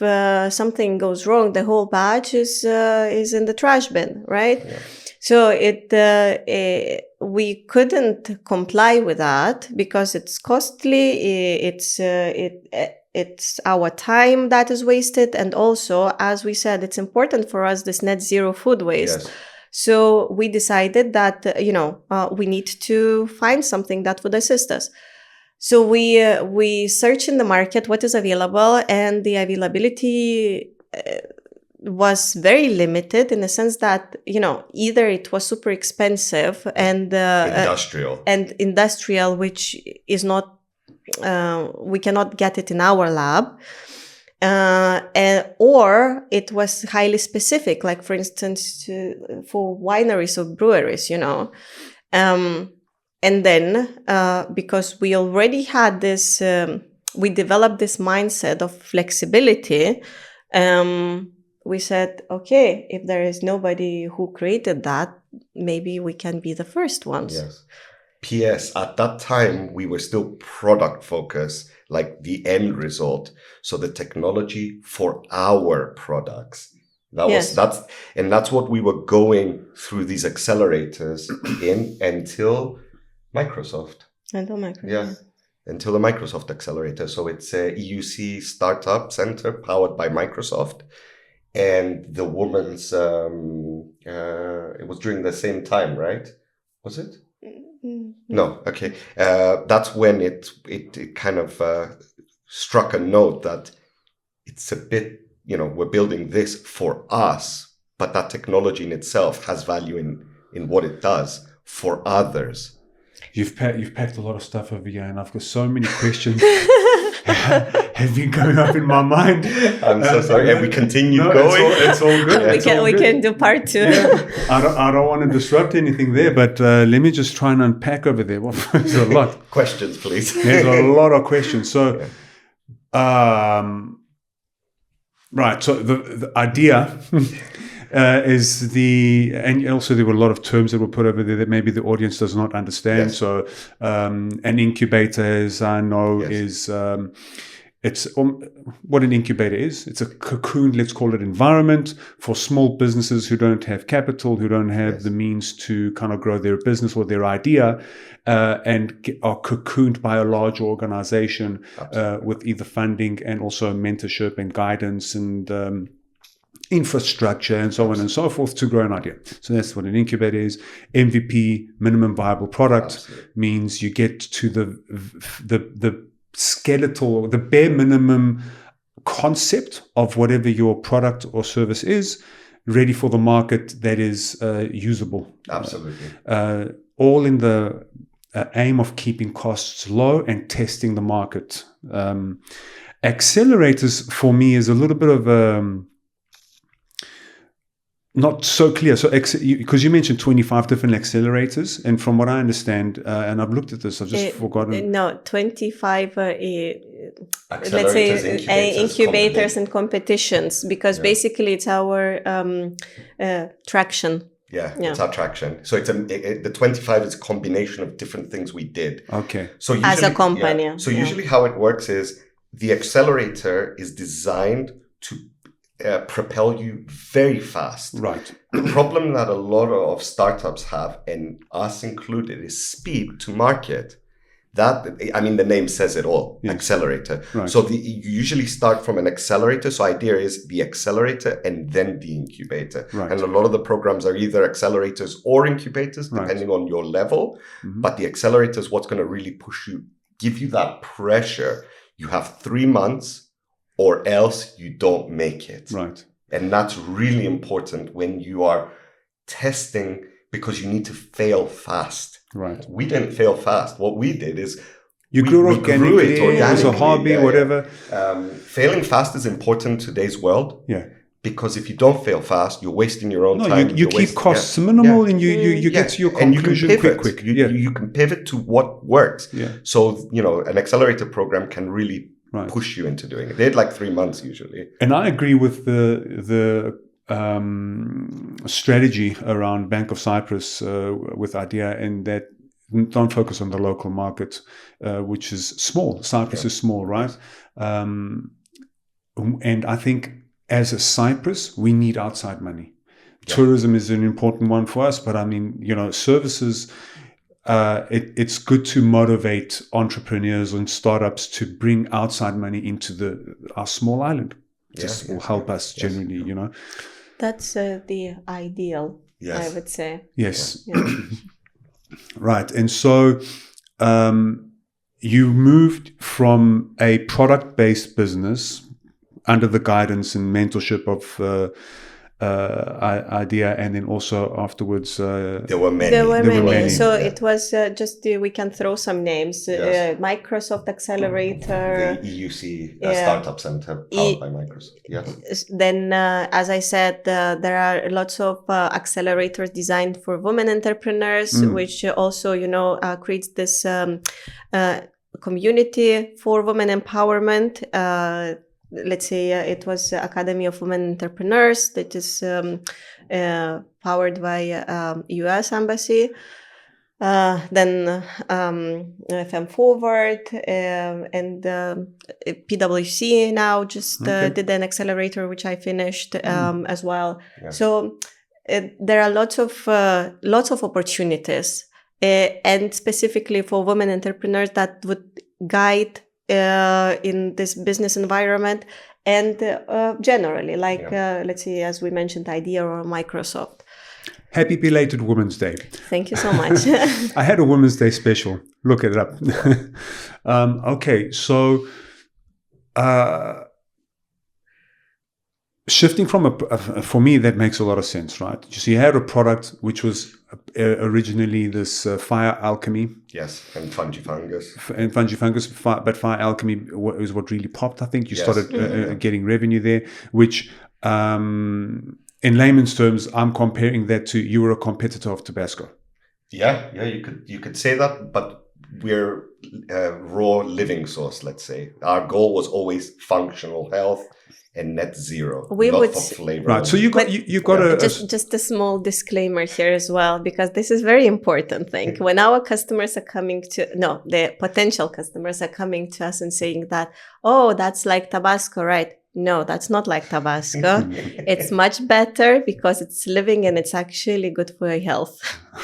something goes wrong, the whole batch is in the trash bin, right? Yeah. So we couldn't comply with that because it's costly. It's our time that is wasted, and also, as we said, it's important for us, this net zero food waste. Yes. So we decided that we need to find something that would assist us. So we search in the market what is available, and the availability was very limited in the sense that either it was super expensive and industrial, which is not we cannot get it in our lab, or it was highly specific, like for instance for wineries or breweries, and then because we already had this we developed this mindset of flexibility. We said, okay, if there is nobody who created that, maybe we can be the first ones. Yes. P.S. At that time, we were still product focused, like the end result. So the technology for our products. That's what we were going through these accelerators until Microsoft. Yeah. Until the Microsoft accelerator. So it's a EUC Startup Center powered by Microsoft. And the woman's, it was during the same time, right? Was it? No. Okay. That's when it kind of struck a note that it's a bit, we're building this for us, but that technology in itself has value in what it does for others. You've packed a lot of stuff over here, and I've got so many questions have been going up in my mind. I'm so sorry. Have we continued going? It's all good. We can do part 2. Yeah. I don't want to disrupt anything there, but let me just try and unpack over there. Well, there's a lot. Questions, please. There's a lot of questions. So, right. So the idea is and also there were a lot of terms that were put over there that maybe the audience does not understand. Yes. So, an incubator, as I know, Yes. it's what an incubator is. It's a cocoon, let's call it, environment for small businesses who don't have capital, who don't have the means to kind of grow their business or their idea, and are cocooned by a large organization with either funding and also mentorship and guidance and infrastructure and so on and so forth to grow an idea. So that's what an incubator is. MVP, minimum viable product, means you get to the skeletal, the bare minimum concept of whatever your product or service is, ready for the market that is usable. Absolutely. All in the aim of keeping costs low and testing the market. Accelerators for me is a little bit of not so clear. So, because you mentioned 25 different accelerators, and from what I understand, and I've looked at this, I've just forgotten. No, 25, Let's say, incubators and competitions, because basically it's our traction. Yeah, it's our traction. So the 25 is a combination of different things we did. Okay. So usually, as a company. So usually how it works is the accelerator is designed to propel you very fast. Right. The problem that a lot of startups have, and us included, is speed to market. The name says it all. Yes. Accelerator. Right. So you usually start from an accelerator. So idea is the accelerator and then the incubator. Right. And a lot of the programs are either accelerators or incubators, depending on your level. Mm-hmm. But the accelerator is what's going to really push you, give you that pressure. You have 3 months, or else you don't make it. Right. And that's really important when you are testing, because you need to fail fast. Right. We didn't fail fast. What we did is we grew it organically. It was a hobby, whatever. Failing fast is important in today's world. Yeah. Because if you don't fail fast, you're wasting your own time. You keep costs minimal, and you get to your conclusion quick. You can pivot to what works. Yeah. So, an accelerator program can really push you into doing it. They had like 3 months usually. And I agree with the strategy around Bank of Cyprus with IDEA, and that don't focus on the local market, which is small. Cyprus is small, right? And I think as a Cyprus, we need outside money. Yeah. Tourism is an important one for us, but services. It's good to motivate entrepreneurs and startups to bring outside money into our small island. This will help us generally, That's the ideal, I would say. Yes. Yeah. Right. And so you moved from a product-based business under the guidance and mentorship of IDEA, and then also afterwards there were many. So it was just we can throw some names. Microsoft Accelerator, the EUC Startup Center powered by Microsoft. Yes. Then as I said, there are lots of accelerators designed for women entrepreneurs, which also creates this community for women empowerment. Let's say it was Academy of Women Entrepreneurs that is powered by US Embassy. Then FM Forward and PwC now just did an accelerator, which I finished as well. Yeah. So there are lots of opportunities, and specifically for women entrepreneurs that would guide in this business environment, and generally, let's say, as we mentioned, IDEA or Microsoft. Happy belated Women's Day. Thank you so much. I had a Women's Day special. Look it up. Okay, so shifting from for me, that makes a lot of sense, right? So you had a product which was originally this fire alchemy. Yes, and fungus. But fire alchemy is what really popped, I think. You Yes. started getting revenue there, which in layman's terms, I'm comparing that to you were a competitor of Tabasco. Yeah, you could say that, but we're raw living source, let's say. Our goal was always functional health and net zero, not for flavor. Right. So you got just a small disclaimer here as well, because this is very important thing. When our customers are the potential customers are coming to us and saying that, oh, that's like Tabasco, right? No, that's not like Tabasco. It's much better because it's living and it's actually good for your health.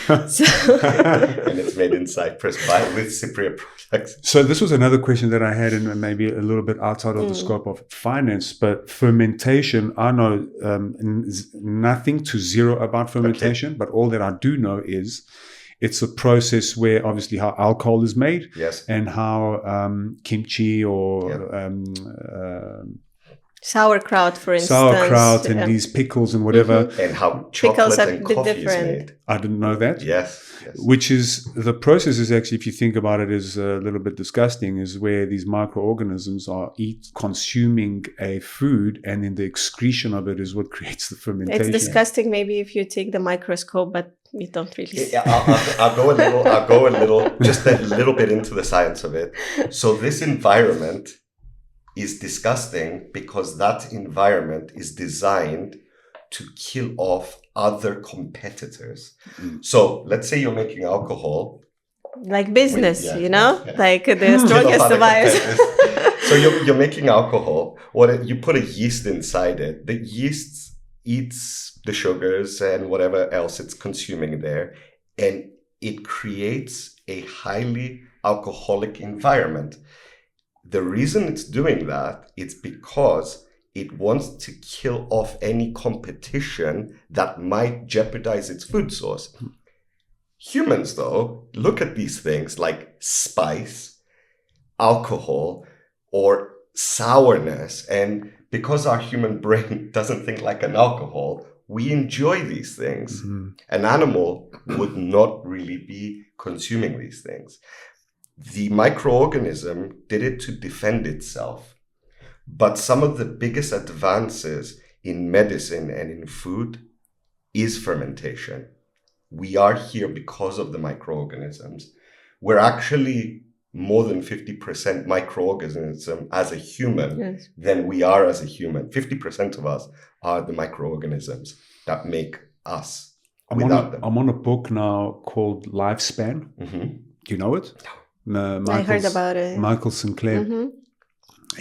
And it's made in Cyprus with Cypriot products. So this was another question that I had, and maybe a little bit outside of the scope of finance, but fermentation, I know nothing to zero about fermentation, but all that I do know is it's a process where obviously how alcohol is made, yes, and how kimchi or sauerkraut, for instance, and these pickles and whatever, and how chocolate and coffee is made. I didn't know that. Yes. Which is the process is actually, if you think about it, is a little bit disgusting. Is where these microorganisms are consuming a food, and then the excretion of it is what creates the fermentation. It's disgusting, maybe if you take the microscope, but you don't really. I'll go a little bit into the science of it. So this environment is disgusting because that environment is designed to kill off other competitors. So let's say you're making alcohol. Like business, like the strongest survives. So you're making alcohol, you put a yeast inside it. The yeast eats the sugars and whatever else it's consuming there, and it creates a highly alcoholic environment. The reason it's doing that is because it wants to kill off any competition that might jeopardize its food source. Humans, though, look at these things like spice, alcohol, or sourness, and because our human brain doesn't think like an alcohol, we enjoy these things. Mm-hmm. An animal would not really be consuming these things. The microorganism did it to defend itself. But some of the biggest advances in medicine and in food is fermentation. We are here because of the microorganisms. We're actually more than 50% microorganism as a human than we are as a human. 50% of us are the microorganisms that make us. I'm on a book now called Lifespan. Mm-hmm. Do you know it? I heard about it. Michael Sinclair. Mm-hmm.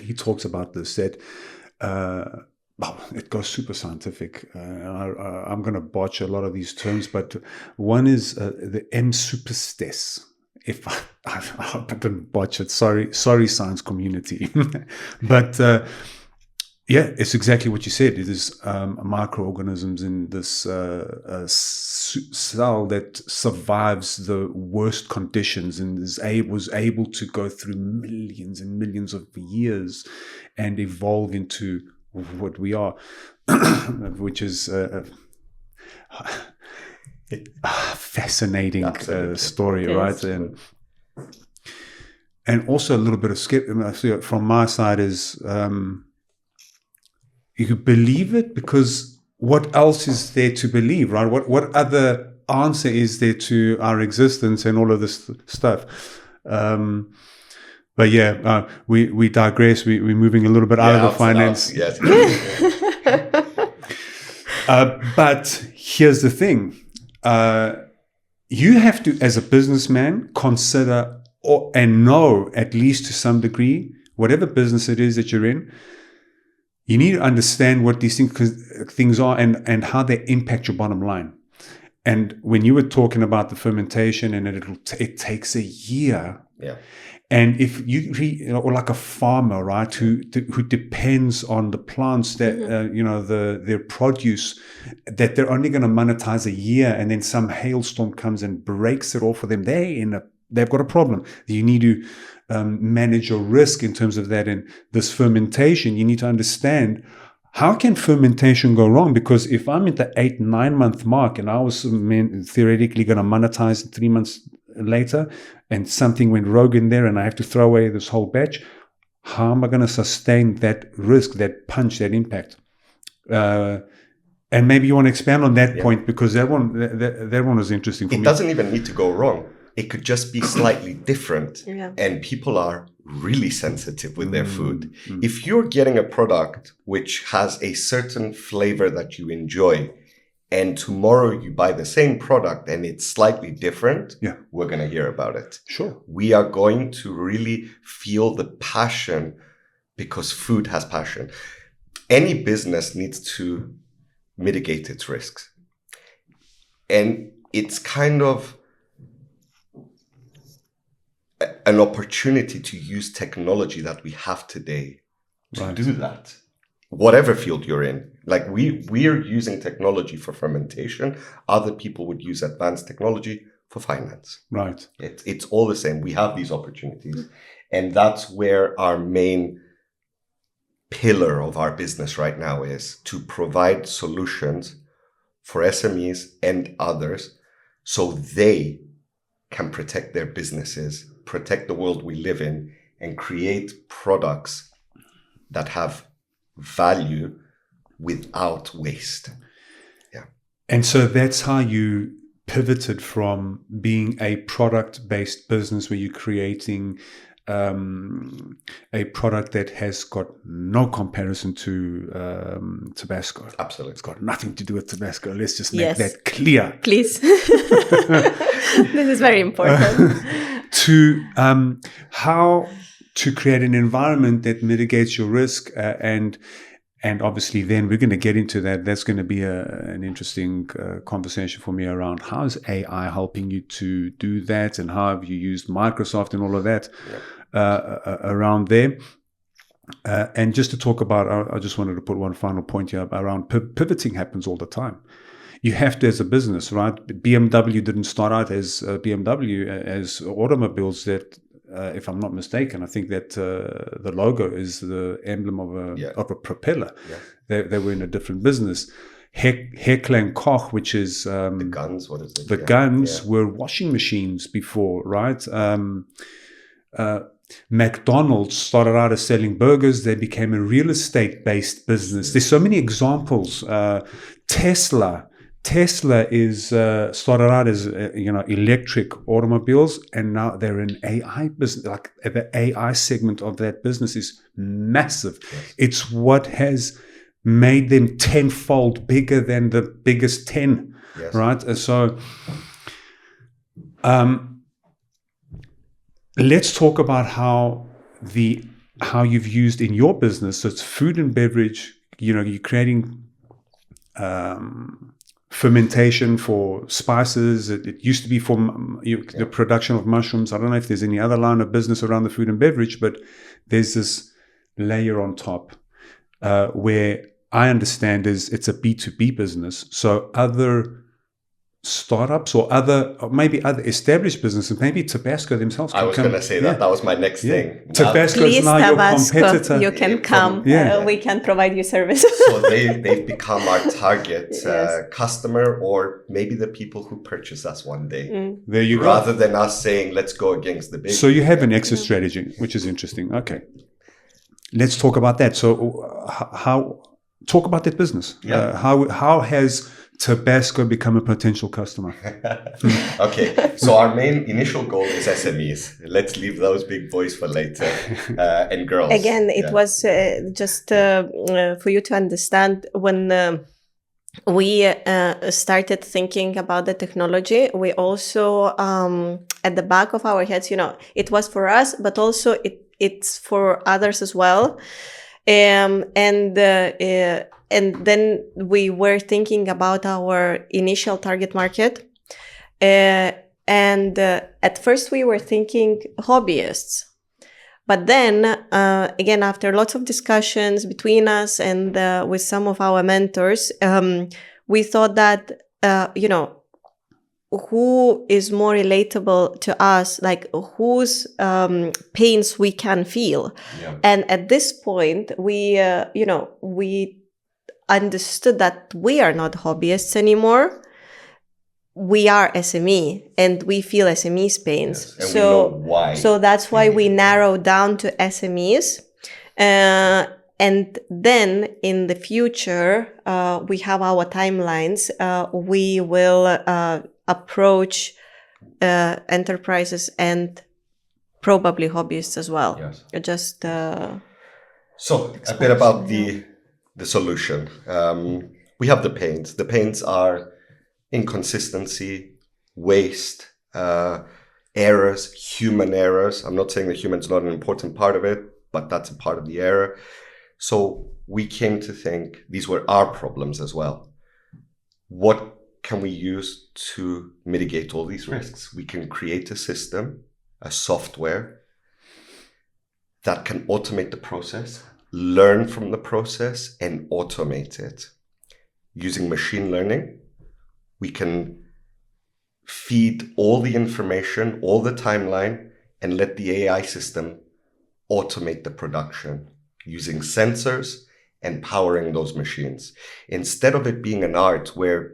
He talks about this, that it goes super scientific. I'm going to botch a lot of these terms, but one is the M superstes. If I didn't botch it, sorry, science community. But it's exactly what you said. It is microorganisms in this cell that survives the worst conditions and was able to go through millions and millions of years and evolve into what we are, which is a fascinating story, right? And also a little bit of skepticism from my side is you believe it because what else is there to believe, right? What other answer is there to our existence and all of this stuff? But we digress. We're moving a little bit out of the finance. Yes. But here's the thing. You have to, as a businessman, consider and know, at least to some degree, whatever business it is that you're in, you need to understand what these things are and how they impact your bottom line. And when you were talking about the fermentation and it takes a year. Yeah. And if you or like a farmer, right, who depends on the plants that their produce, that they're only going to monetize a year, and then some hailstorm comes and breaks it all for them, they've got a problem. You need to manage your risk in terms of that. And this fermentation, you need to understand how can fermentation go wrong? Because if I'm at the 8-9 month mark and I was theoretically going to monetize it 3 months later, and something went rogue in there and I have to throw away this whole batch, how am I going to sustain that risk, that punch, that impact? And maybe you want to expand on that point, because that one is interesting for me. It doesn't even need to go wrong. It could just be slightly different. Yeah. And people are really sensitive with their food. If you're getting a product which has a certain flavor that you enjoy, and tomorrow you buy the same product and it's slightly different, we're going to hear about it. Sure. We are going to really feel the passion, because food has passion. Any business needs to mitigate its risks. And it's kind of an opportunity to use technology that we have today to do that. Whatever field you're in. Like we're using technology for fermentation. Other people would use advanced technology for finance. Right. It's all the same. We have these opportunities. And that's where our main pillar of our business right now is to provide solutions for SMEs and others so they can protect their businesses, protect the world we live in, and create products that have value without waste. Yeah. And so that's how you pivoted from being a product-based business where you're creating a product that has got no comparison to Tabasco. Absolutely. It's got nothing to do with Tabasco. Let's just make that clear. Please. This is very important. To how to create an environment that mitigates your risk, and obviously then we're going to get into that. That's going to be an interesting conversation for me around how is AI helping you to do that, and how have you used Microsoft and all of that around there. And just to talk about, I just wanted to put one final point here around pivoting happens all the time. You have to, as a business, right? BMW didn't start out as BMW as automobiles. That, if I'm not mistaken, I think that the logo is the emblem of a propeller. Yeah. They were in a different business. Heckler & Koch, which is the guns. What is it? The guns were washing machines before, right? McDonald's started out as selling burgers. They became a real estate-based business. There's so many examples. Tesla is started out as electric automobiles, and now they're an AI business. Like the AI segment of that business is massive. Yes. It's what has made them tenfold bigger than the biggest 10, right? So, let's talk about how you've used in your business. So it's food and beverage. You're creating fermentation for spices. It used to be for the production of mushrooms. I don't know if there's any other line of business around the food and beverage, but there's this layer on top where I understand it's a B2B business. So other startups or maybe other established businesses, maybe Tabasco themselves. I was going to say that. That was my next thing. Tabasco is now your competitor. You can come. We can provide you services. So they've become our target customer, or maybe the people who purchase us one day. There you go. Rather than us saying, let's go against the big. So you have an exit strategy, which is interesting. Okay. Let's talk about that. So talk about that business. Yeah. How has Tabasco become a potential customer? Okay, so our main initial goal is SMEs. Let's leave those big boys for later, and girls. Again, it was just for you to understand when we started thinking about the technology. We also, at the back of our heads, it was for us, but also it's for others as well. And then we were thinking about our initial target market. And at first we were thinking hobbyists. But then, again, after lots of discussions between us and with some of our mentors, we thought that, who is more relatable to us, like whose pains we can feel. Yeah. And at this point, we understood that we are not hobbyists anymore. We are SME, and we feel SMEs pains. Yes, and we know why. So that's why we narrow down to SMEs. And then in the future, we have our timelines. We will approach enterprises and probably hobbyists as well. Yes. Just so a bit about the solution. We have the pains. The pains are inconsistency, waste, errors, human errors. I'm not saying that human's not an important part of it, but that's a part of the error. So we came to think these were our problems as well. What can we use to mitigate all these risks? We can create a system, a software that can automate the process, learn from the process, and automate it. Using machine learning, we can feed all the information, all the timeline, and let the AI system automate the production using sensors and powering those machines. Instead of it being an art where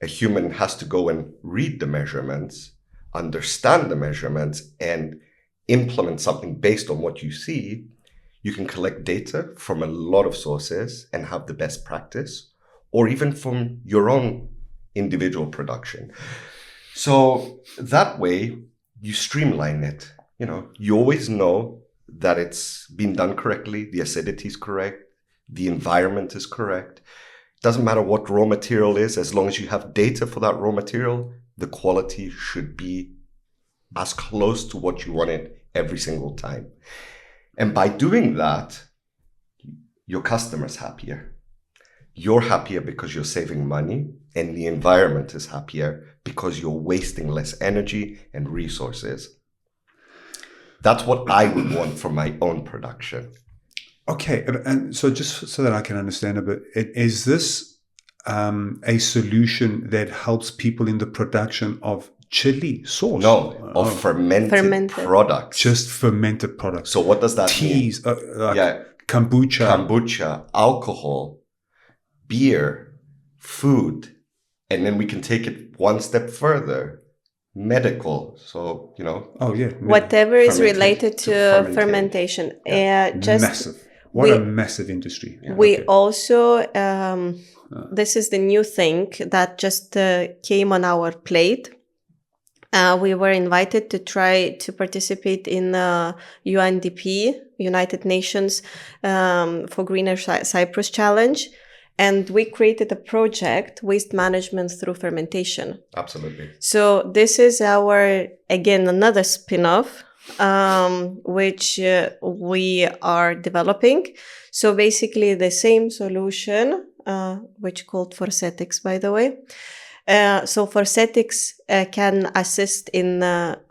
a human has to go and read the measurements, understand the measurements, and implement something based on what you see, you can collect data from a lot of sources and have the best practice, or even from your own individual production. So that way you streamline it. You always know that it's been done correctly, the acidity is correct, the environment is correct. Doesn't matter what raw material is, as long as you have data for that raw material, the quality should be as close to what you want it every single time. And by doing that, your customer's happier. You're happier because you're saving money, and the environment is happier because you're wasting less energy and resources. That's what I would want for my own production. Okay, and so just so that I can understand a bit, is this a solution that helps people in the production of chili sauce? No, of fermented products. Just fermented products. So what does that Teas, mean? Kombucha, alcohol, beer, food, and then we can take it one step further. Medical, so whatever is related to fermentation. Massive. What a massive industry. We also this is the new thing that just came on our plate. We were invited to try to participate in UNDP, United Nations for Greener Cyprus Challenge. And we created a project, Waste Management Through Fermentation. Absolutely. So this is another spin-off, which we are developing. So basically the same solution, which called Forsetics, by the way. So Forsetics can assist in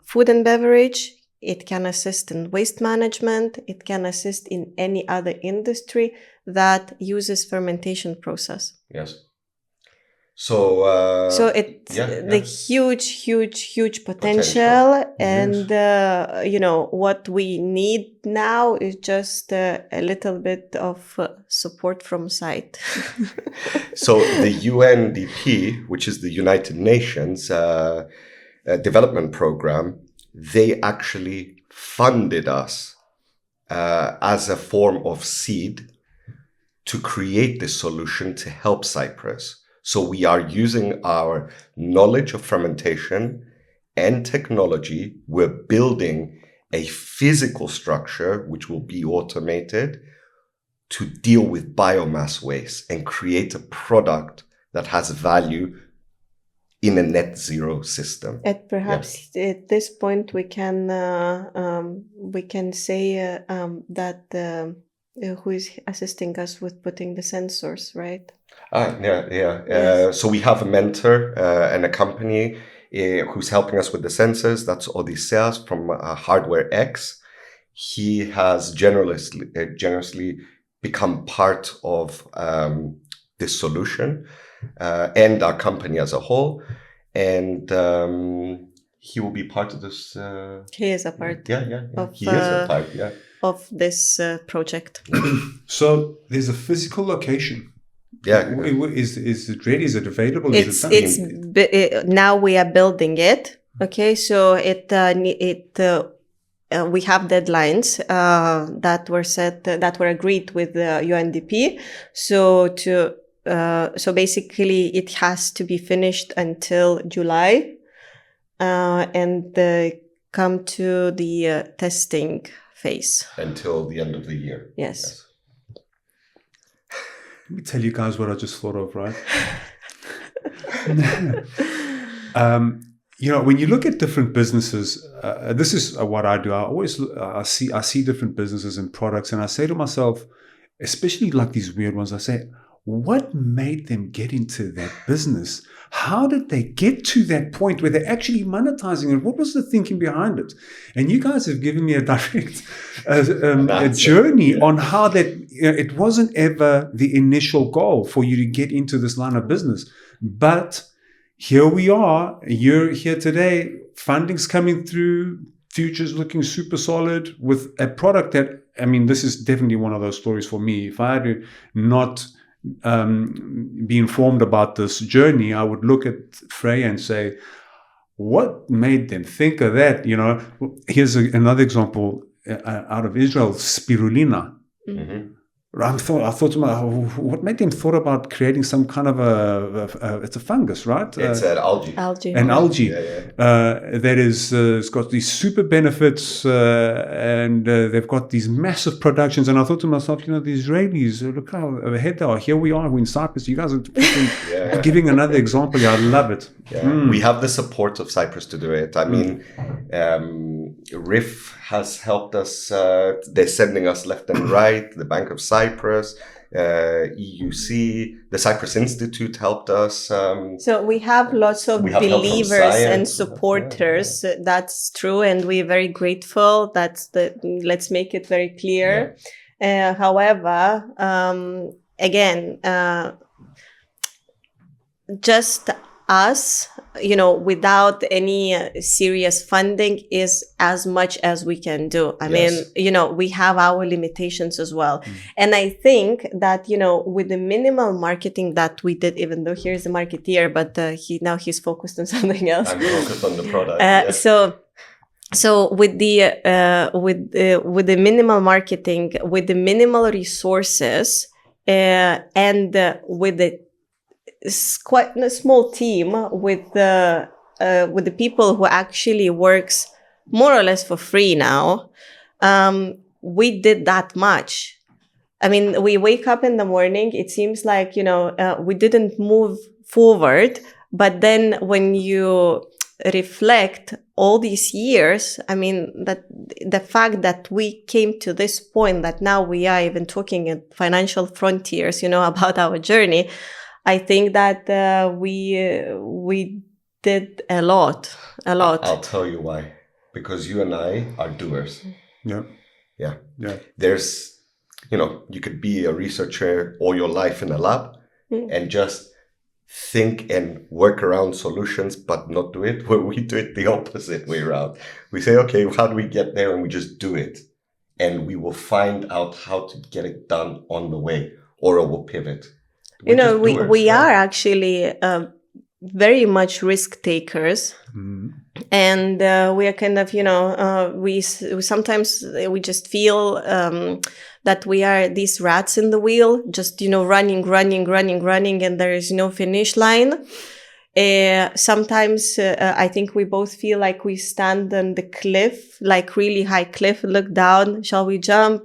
food and beverage. It can assist in waste management. It can assist in any other industry that uses fermentation process. Yes. So the huge potential. And what we need now is just a little bit of support from site. So the UNDP, which is the United Nations Development Program, they actually funded us as a form of seed to create this solution to help Cyprus. So we are using our knowledge of fermentation and technology. We're building a physical structure which will be automated to deal with biomass waste and create a product that has value in a net zero system. At this point, we can say that who is assisting us with putting the sensors, right? Yes. So we have a mentor and a company who's helping us with the sensors. That's Odysseas from Hardware X. He has generously become part of this solution and our company as a whole. And he will be part of this. He is a part. Of of this project. So there's a physical location Yeah. Is it ready? Is it available? It's Is it done? now we are building it. Okay, so we have deadlines that were set that were agreed with the UNDP. So so basically it has to be finished until July, and come to the testing phase Until the end of the year. Yes. Let me tell you guys what I just thought of, right? When you look at different businesses, this is what I do. I see different businesses and products, and I say to myself, especially like these weird ones, I say, what made them get into that business? How did they get to that point where they're actually monetizing it? What was the thinking behind it? And you guys have given me a direct a journey on how that it wasn't ever the initial goal for you to get into this line of business. But here we are, you're here today, funding's coming through, future's looking super solid with a product that, I mean, this is definitely one of those stories for me. If I had to not be informed about this journey, I would look at Freyia and say, what made them think of that? Here's another example out of Israel, spirulina. Mm-hmm. I thought to myself, what made them thought about creating some kind of it's a fungus, right? It's an algae. An algae. Yeah. That is, it's got these super benefits, and they've got these massive productions. And I thought to myself, the Israelis, look how ahead they are. Here we are, we're in Cyprus. You guys are giving another example. Yeah, I love it. Yeah. We have the support of Cyprus to do it. I mean, RIF has helped us. They're sending us left and right. The Bank of Cyprus, EUC, the Cyprus Institute helped us. So we have lots of believers and supporters. Yeah. That's true, and we're very grateful. Let's make it very clear. Yeah. However, again, just us, without any serious funding is as much as we can do. I mean, we have our limitations as well. And I think that, with the minimal marketing that we did, even though here's a marketeer, but he's focused on something else. I'm focused on the product. So with the minimal marketing, with the minimal resources, and with the quite a small team with the people who actually works more or less for free now, we did that much. I mean, we wake up in the morning, it seems like, we didn't move forward. But then when you reflect all these years, I mean, that the fact that we came to this point that now we are even talking at financial frontiers, about our journey, I think that we did a lot. I'll tell you why. Because you and I are doers. Yeah. There's, you could be a researcher all your life in a lab and just think and work around solutions, but not do it. Where we do it the opposite way around. We say, okay, how do we get there? And we just do it. And we will find out how to get it done on the way, or we'll pivot. We are actually very much risk takers, and we are kind of, we sometimes we just feel that we are these rats in the wheel, just running, and there is no finish line. Sometimes I think we both feel like we stand on the cliff, like really high cliff, look down. Shall we jump?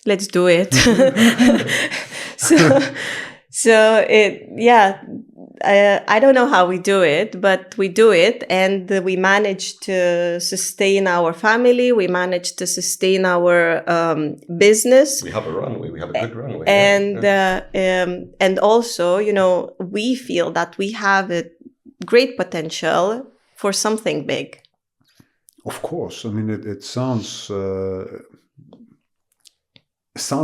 Let's do it. So I don't know how we do it, but we do it, and we manage to sustain our family. We manage to sustain our business. We have a runway. We have a good runway. And also, we feel that we have a great potential for something big. Of course. I mean, it sounds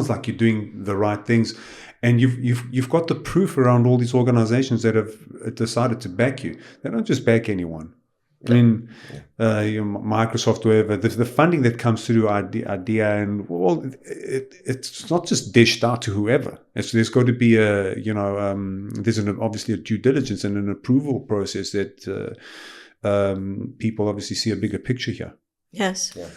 like you're doing the right things. And you've got the proof around all these organizations that have decided to back you. They don't just back anyone. I mean, Microsoft, whoever, the funding that comes through idea, and well, it's not just dished out to whoever. There's got to be there's obviously a due diligence and an approval process that people obviously see a bigger picture here. Yes. Yeah.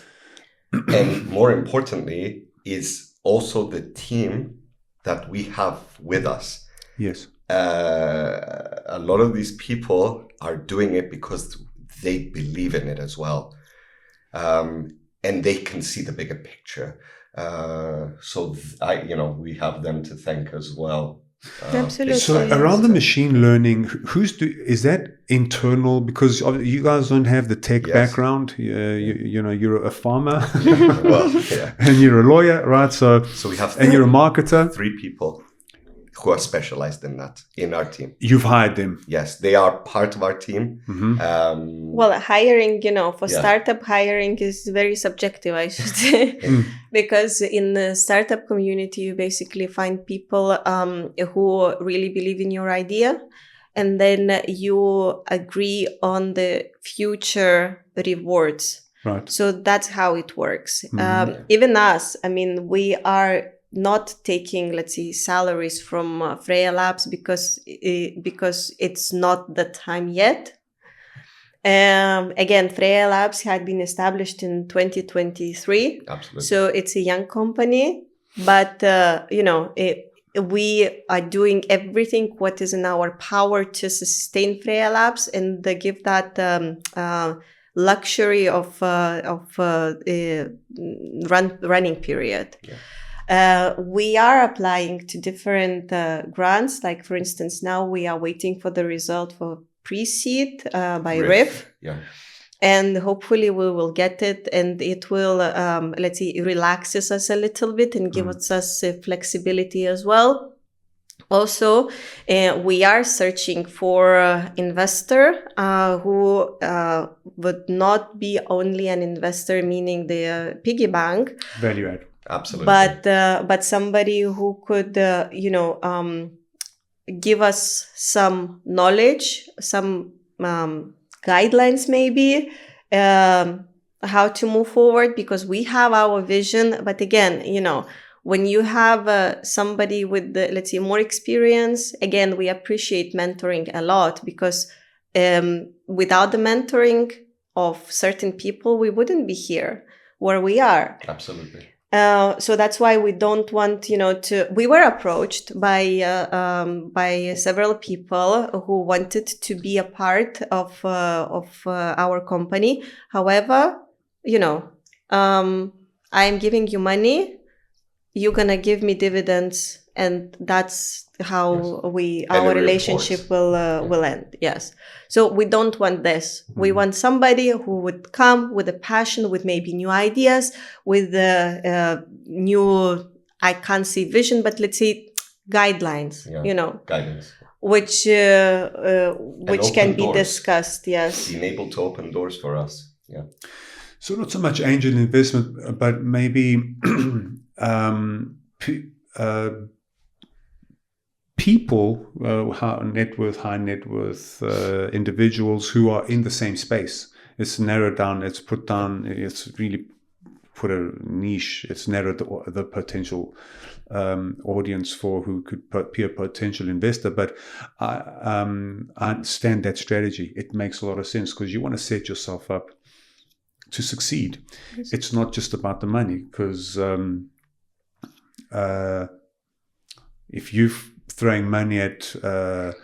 And more importantly is also the team that we have with us. Yes. A lot of these people are doing it because they believe in it as well. And they can see the bigger picture. We have them to thank as well. Absolutely. So around the machine learning, is that internal? Because you guys don't have the tech background. You're a farmer, well, yeah. and you're a lawyer, right? So we have, and you're a marketer. 3 people who are specialized in that in our team. You've hired them. Yes, they are part of our team. Mm-hmm. Well, hiring, for startup, hiring is very subjective, I should say, because in the startup community, you basically find people who really believe in your idea, and then you agree on the future rewards. Right. So that's how it works. Even us, I mean, we are not taking, let's say, salaries from Freyia Labs because it's not the time yet. Again, Freyia Labs had been established in 2023. Absolutely. So it's a young company, but we are doing everything what is in our power to sustain Freyia Labs and give that luxury of running period. Yeah. We are applying to different grants. Like, for instance, now we are waiting for the result for pre-seed by RIF. Yeah. And hopefully we will get it, and it will, let's say, relaxes us a little bit and gives us flexibility as well. Also, we are searching for investor who would not be only an investor, meaning the piggy bank. Value add. Absolutely. But somebody who could, give us some knowledge, some guidelines, maybe, how to move forward, because we have our vision. But again, when you have somebody with, let's say, more experience, again, we appreciate mentoring a lot, because without the mentoring of certain people, we wouldn't be here where we are. Absolutely. So that's why we don't want, we were approached by several people who wanted to be a part of our company. However, I'm giving you money, you're gonna give me dividends, and that's how our relationship will end. Yes. So we don't want this. We want somebody who would come with a passion, with maybe new ideas, with new, I can't say vision, but let's say guidelines, guidance, which can be discussed. Yes. Being able to open doors for us. Yeah. So not so much angel investment, but maybe people, high net worth individuals who are in the same space. It's narrowed down, it's put down, it's really put a niche, it's narrowed the potential audience for who could be a potential investor. But I understand that strategy. It makes a lot of sense, because you want to set yourself up to succeed. Yes. It's not just about the money, because if you're throwing money at a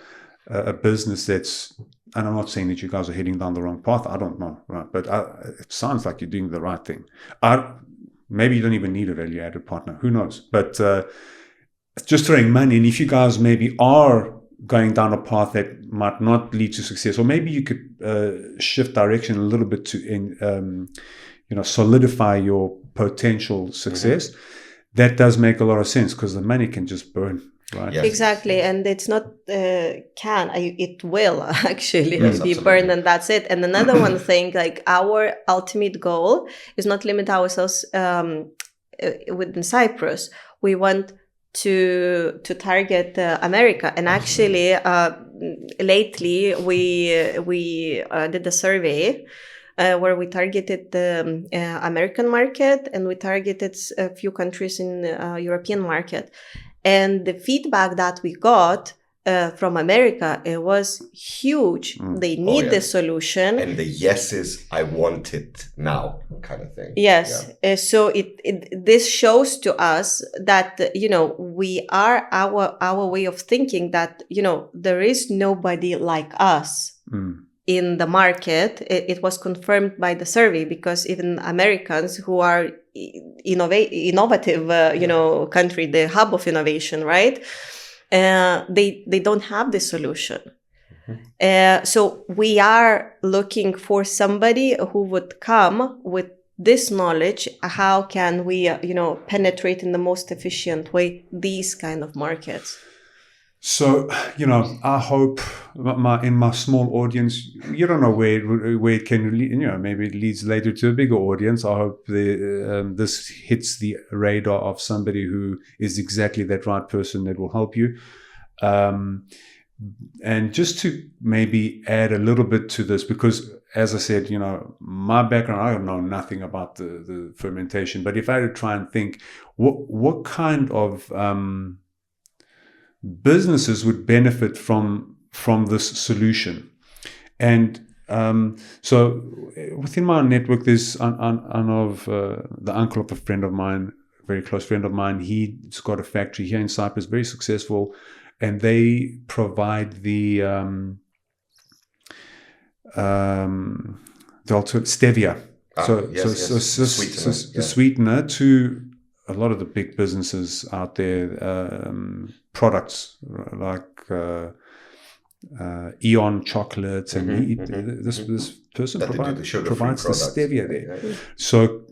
business that's, and I'm not saying that you guys are heading down the wrong path, I don't know, right? But it sounds like you're doing the right thing. Maybe you don't even need a value-added partner, who knows? But just throwing money, and if you guys maybe are going down a path that might not lead to success, or maybe you could shift direction a little bit to solidify your potential success. Mm-hmm. That does make a lot of sense, because the money can just burn, right? Yes. Exactly. And it's not it will actually be burned, and that's it. And another one thing, like, our ultimate goal is not limit ourselves within Cyprus. We want to target America, and actually lately we did a survey where we targeted the American market, and we targeted a few countries in European market. And the feedback that we got from America, it was huge. They need the solution. And the yes is, I want it now kind of thing. Yes. Yeah. So this shows to us that, we are our way of thinking that, there is nobody like us in the market. It was confirmed by the survey, because even Americans, who are innovative, country, the hub of innovation, right? They don't have the solution. So we are looking for somebody who would come with this knowledge. How can we, penetrate in the most efficient way these kind of markets? So, I hope in my small audience, you don't know where it can lead, maybe it leads later to a bigger audience. I hope this hits the radar of somebody who is exactly that right person that will help you. And just to maybe add a little bit to this, because as I said, my background, I know nothing about the fermentation, but if I had to try and think, what kind of businesses would benefit from this solution? And so within my network, there's I know of the uncle of a friend of mine, a very close friend of mine. He's got a factory here in Cyprus, very successful, and they provide the alternative stevia. The sweetener to a lot of the big businesses out there, products like Eon chocolates, and this person provides the stevia there. Yeah. So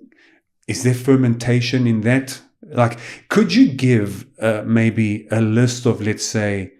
is there fermentation in that? Like, could you give maybe a list of, let's say,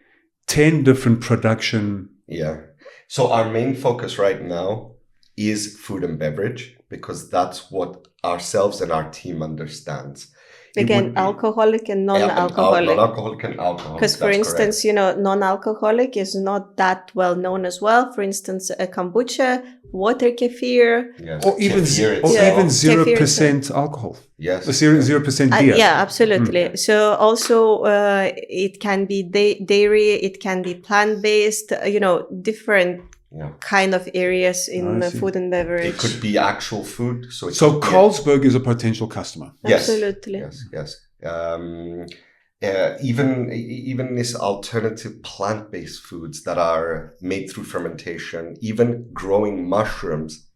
10 different production? Yeah. So our main focus right now is food and beverage, because that's what ourselves and our team understands. Again, alcoholic and non-alcoholic. Non-alcoholic and alcoholic. Because, for instance, non-alcoholic is not that well known as well. For instance, a kombucha, water kefir, or even 0% alcohol. Yes, 0% beer. Yeah, absolutely. So also, it can be dairy, it can be plant-based. Different kind of areas in food and beverage. It could be actual food. So Carlsberg is a potential customer. Yes. Absolutely. Yes. Even this alternative plant-based foods that are made through fermentation, even growing mushrooms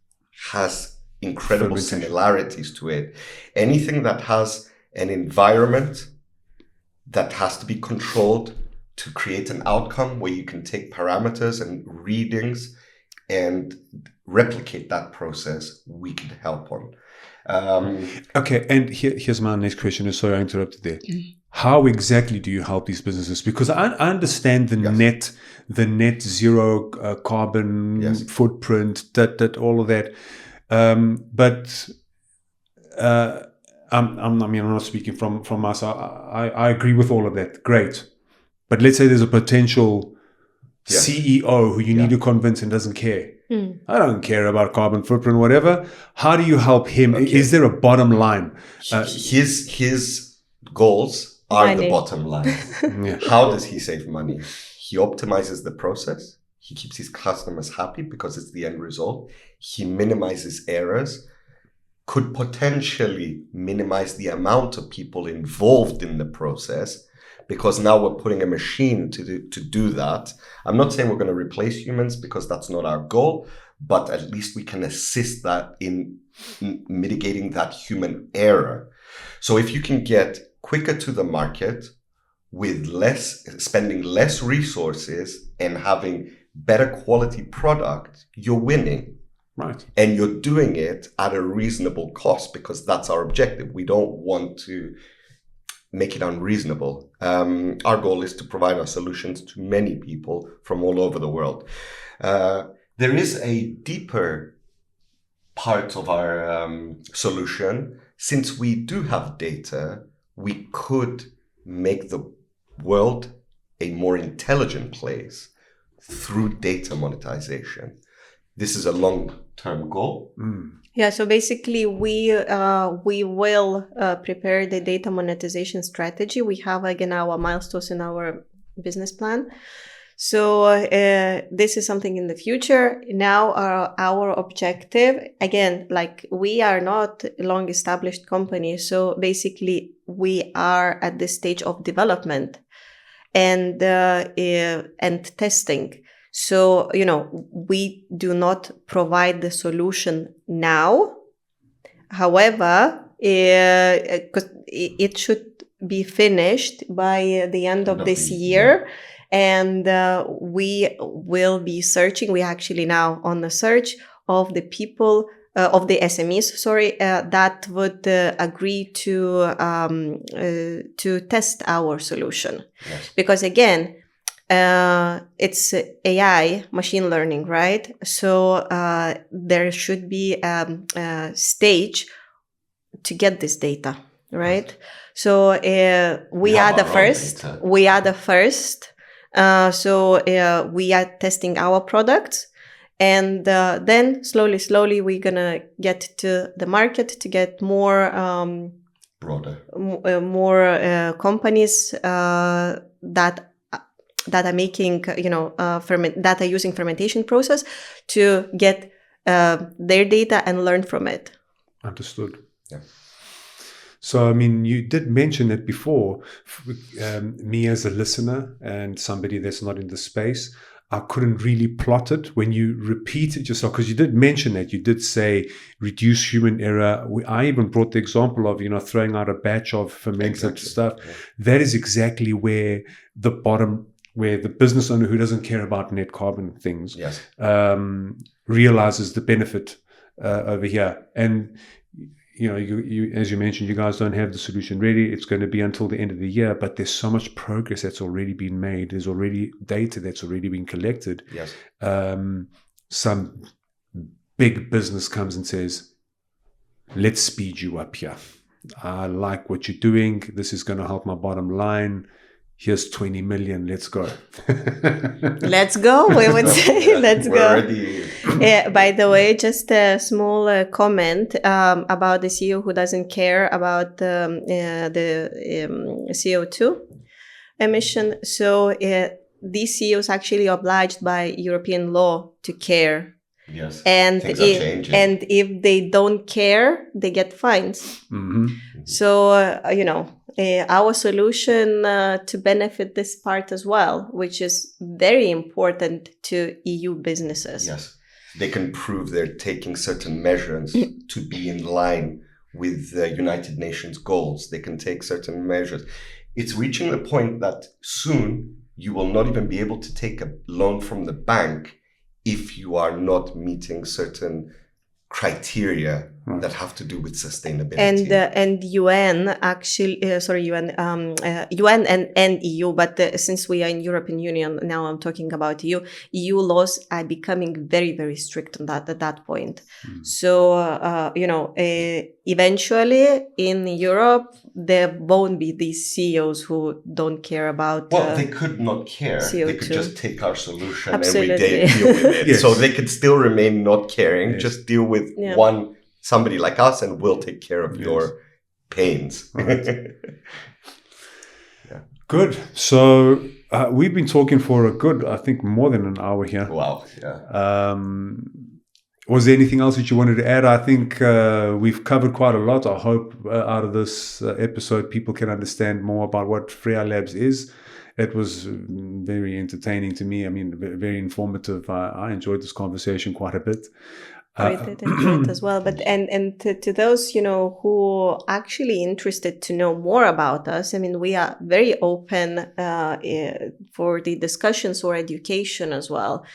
has incredible similarities to it. Anything that has an environment that has to be controlled to create an outcome where you can take parameters and readings and replicate that process, we can help on. Okay, and here's my next question. Sorry, I interrupted there. How exactly do you help these businesses? Because I understand the net zero carbon footprint, that all of that. But I'm not speaking from us. I agree with all of that. Great. But let's say there's a potential CEO who you need to convince and doesn't care. I don't care about carbon footprint, whatever. How do you help him? Okay. Is there a bottom line? His goals are the bottom line. How does he save money? He optimizes the process. He keeps his customers happy because it's the end result. He minimizes errors, could potentially minimize the amount of people involved in the process, because now we're putting a machine to do that. I'm not saying we're going to replace humans, because that's not our goal, but at least we can assist that in mitigating that human error. So if you can get quicker to the market with spending less resources and having better quality product, you're winning. Right. And you're doing it at a reasonable cost, because that's our objective. We don't want to make it unreasonable. Our goal is to provide our solutions to many people from all over the world. There is a deeper part of our solution. Since we do have data, we could make the world a more intelligent place through data monetization. This is a long-term goal. Yeah, so basically we will prepare the data monetization strategy. We have again our milestones in our business plan. So this is something in the future. Now our objective, again, like we are not a long established company. So basically we are at this stage of development and testing. So, we do not provide the solution now. However, because it should be finished by the end of this year. And we will be searching. We are actually now on the search of the people, of the SMEs, that would agree to test our solution. Yes. Because again, it's AI, machine learning, right? So there should be a stage to get this data, right? So we are the first. We are the first. So we are testing our products, and then slowly we're gonna get to the market to get more broader, more companies that are making that are using fermentation process to get their data and learn from it. Understood. Yeah. So, I mean, you did mention it before. Me as a listener and somebody that's not in the space, I couldn't really plot it when you repeated yourself, because you did mention that. You did say reduce human error. I even brought the example of, throwing out a batch of fermented stuff. Yeah. That is exactly where the business owner who doesn't care about net carbon things realizes the benefit over here. And you as you mentioned, you guys don't have the solution ready. It's going to be until the end of the year, but there's so much progress that's already been made. There's already data that's already been collected. Yes. Some big business comes and says, let's speed you up here. I like what you're doing. This is going to help my bottom line. Here's 20 million. Let's go. Let's go. We would say, let's go. By the way, just a small comment about the CEO who doesn't care about the CO2 emission. So these CEOs actually obliged by European law to care. Yes. And if they don't care, they get fines. Mm-hmm. So our solution to benefit this part as well, which is very important to EU businesses. Yes, they can prove they're taking certain measures to be in line with the United Nations goals. They can take certain measures. It's reaching the point that soon you will not even be able to take a loan from the bank if you are not meeting certain criteria that have to do with sustainability. And UN actually, UN and EU, but since we are in European Union, now I'm talking about EU. EU laws are becoming very, very strict on that at that point. So, eventually in Europe, there won't be these CEOs who don't care about they could not care. CO2. They could just take our solution Absolutely. every day and deal with it. Yes. So they could still remain not caring. Yes. Just deal with somebody like us, and we'll take care of your pains. Right. Good. So we've been talking for a good, I think, more than an hour here. Wow. Yeah. Was there anything else that you wanted to add? I think we've covered quite a lot. I hope out of this episode, people can understand more about what Freyia Labs is. It was very entertaining to me. I mean, very informative. I enjoyed this conversation quite a bit. I did enjoy it as well. But and to those who actually interested to know more about us, I mean, we are very open for the discussions or education as well,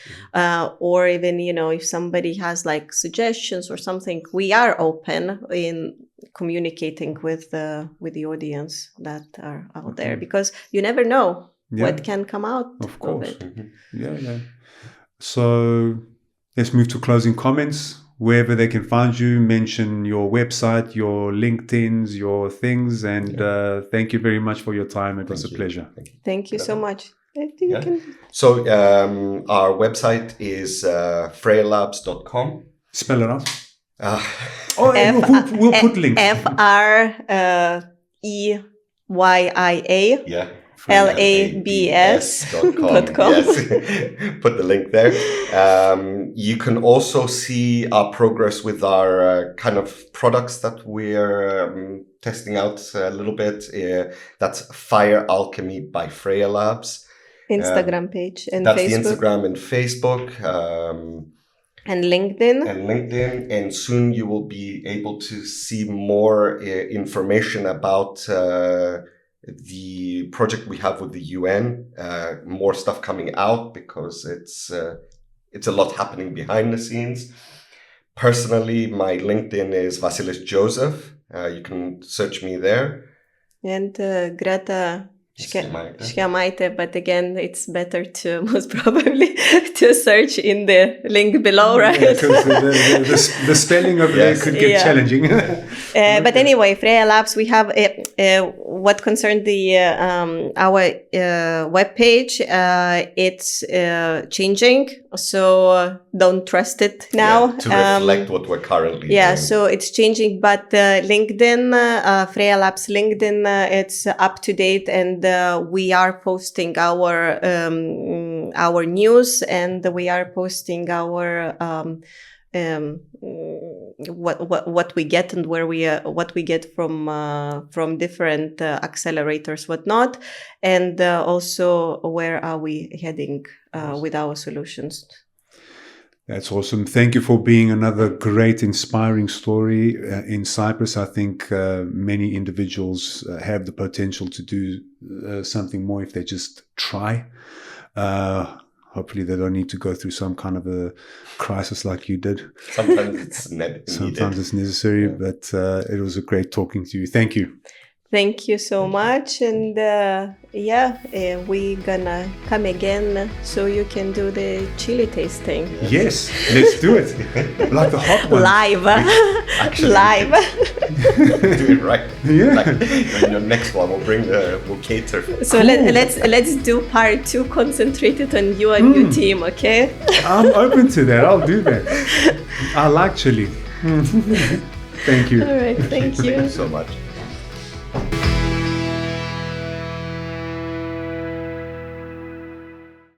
or even if somebody has like suggestions or something, we are open in communicating with the audience that are out there, because you never know what can come out of it. Yeah. So let's move to closing comments. Wherever they can find you, mention your website, your LinkedIn's, your things. And thank you very much for your time. It was a pleasure. Thank you so much. I think Yeah. So our website is freyyalabs.com. Spell it out. F- We'll put links. FREYIA Yeah. LABS.com. Yes. Put the link there. You can also see our progress with our kind of products that we're testing out a little bit. That's Fire Alchemy by Freyia Labs. Instagram page and That's Facebook. the Instagram and Facebook. And LinkedIn. And soon you will be able to see more information about the project we have with the UN. More stuff coming out because it's a lot happening behind the scenes. Personally, my LinkedIn is Vasilis Joseph. You can search me there. And Greta Skemaite, but again, it's better to most probably to search in the link below, right? Because the spelling of there could get challenging. But anyway, Freyia Labs, we have what concerned the our webpage. It's changing, so don't trust it now. To reflect what we're currently doing. So it's changing, but LinkedIn, Freyia Labs LinkedIn, it's up to date, and we are posting our news, and we are posting our what we get and where we what we get from different accelerators, whatnot, and also where are we heading with our solutions. That's awesome. Thank you for being another great, inspiring story in Cyprus. I think many individuals have the potential to do something more if they just try. Hopefully they don't need to go through some kind of a crisis like you did. Sometimes it's needed. Sometimes it's necessary, but it was a great talking to you. Thank you. Thank you so much. And we're gonna come again so you can do the chili tasting. Yes, let's do it. Like the hot one. Live. Live. Do it right. Yeah. Like when your next one, we'll cater. So let's do part 2 concentrated on you and your team, okay? I'm open to that. I'll do that. I like chili. Thank you. All right, thank you. Thank you so much.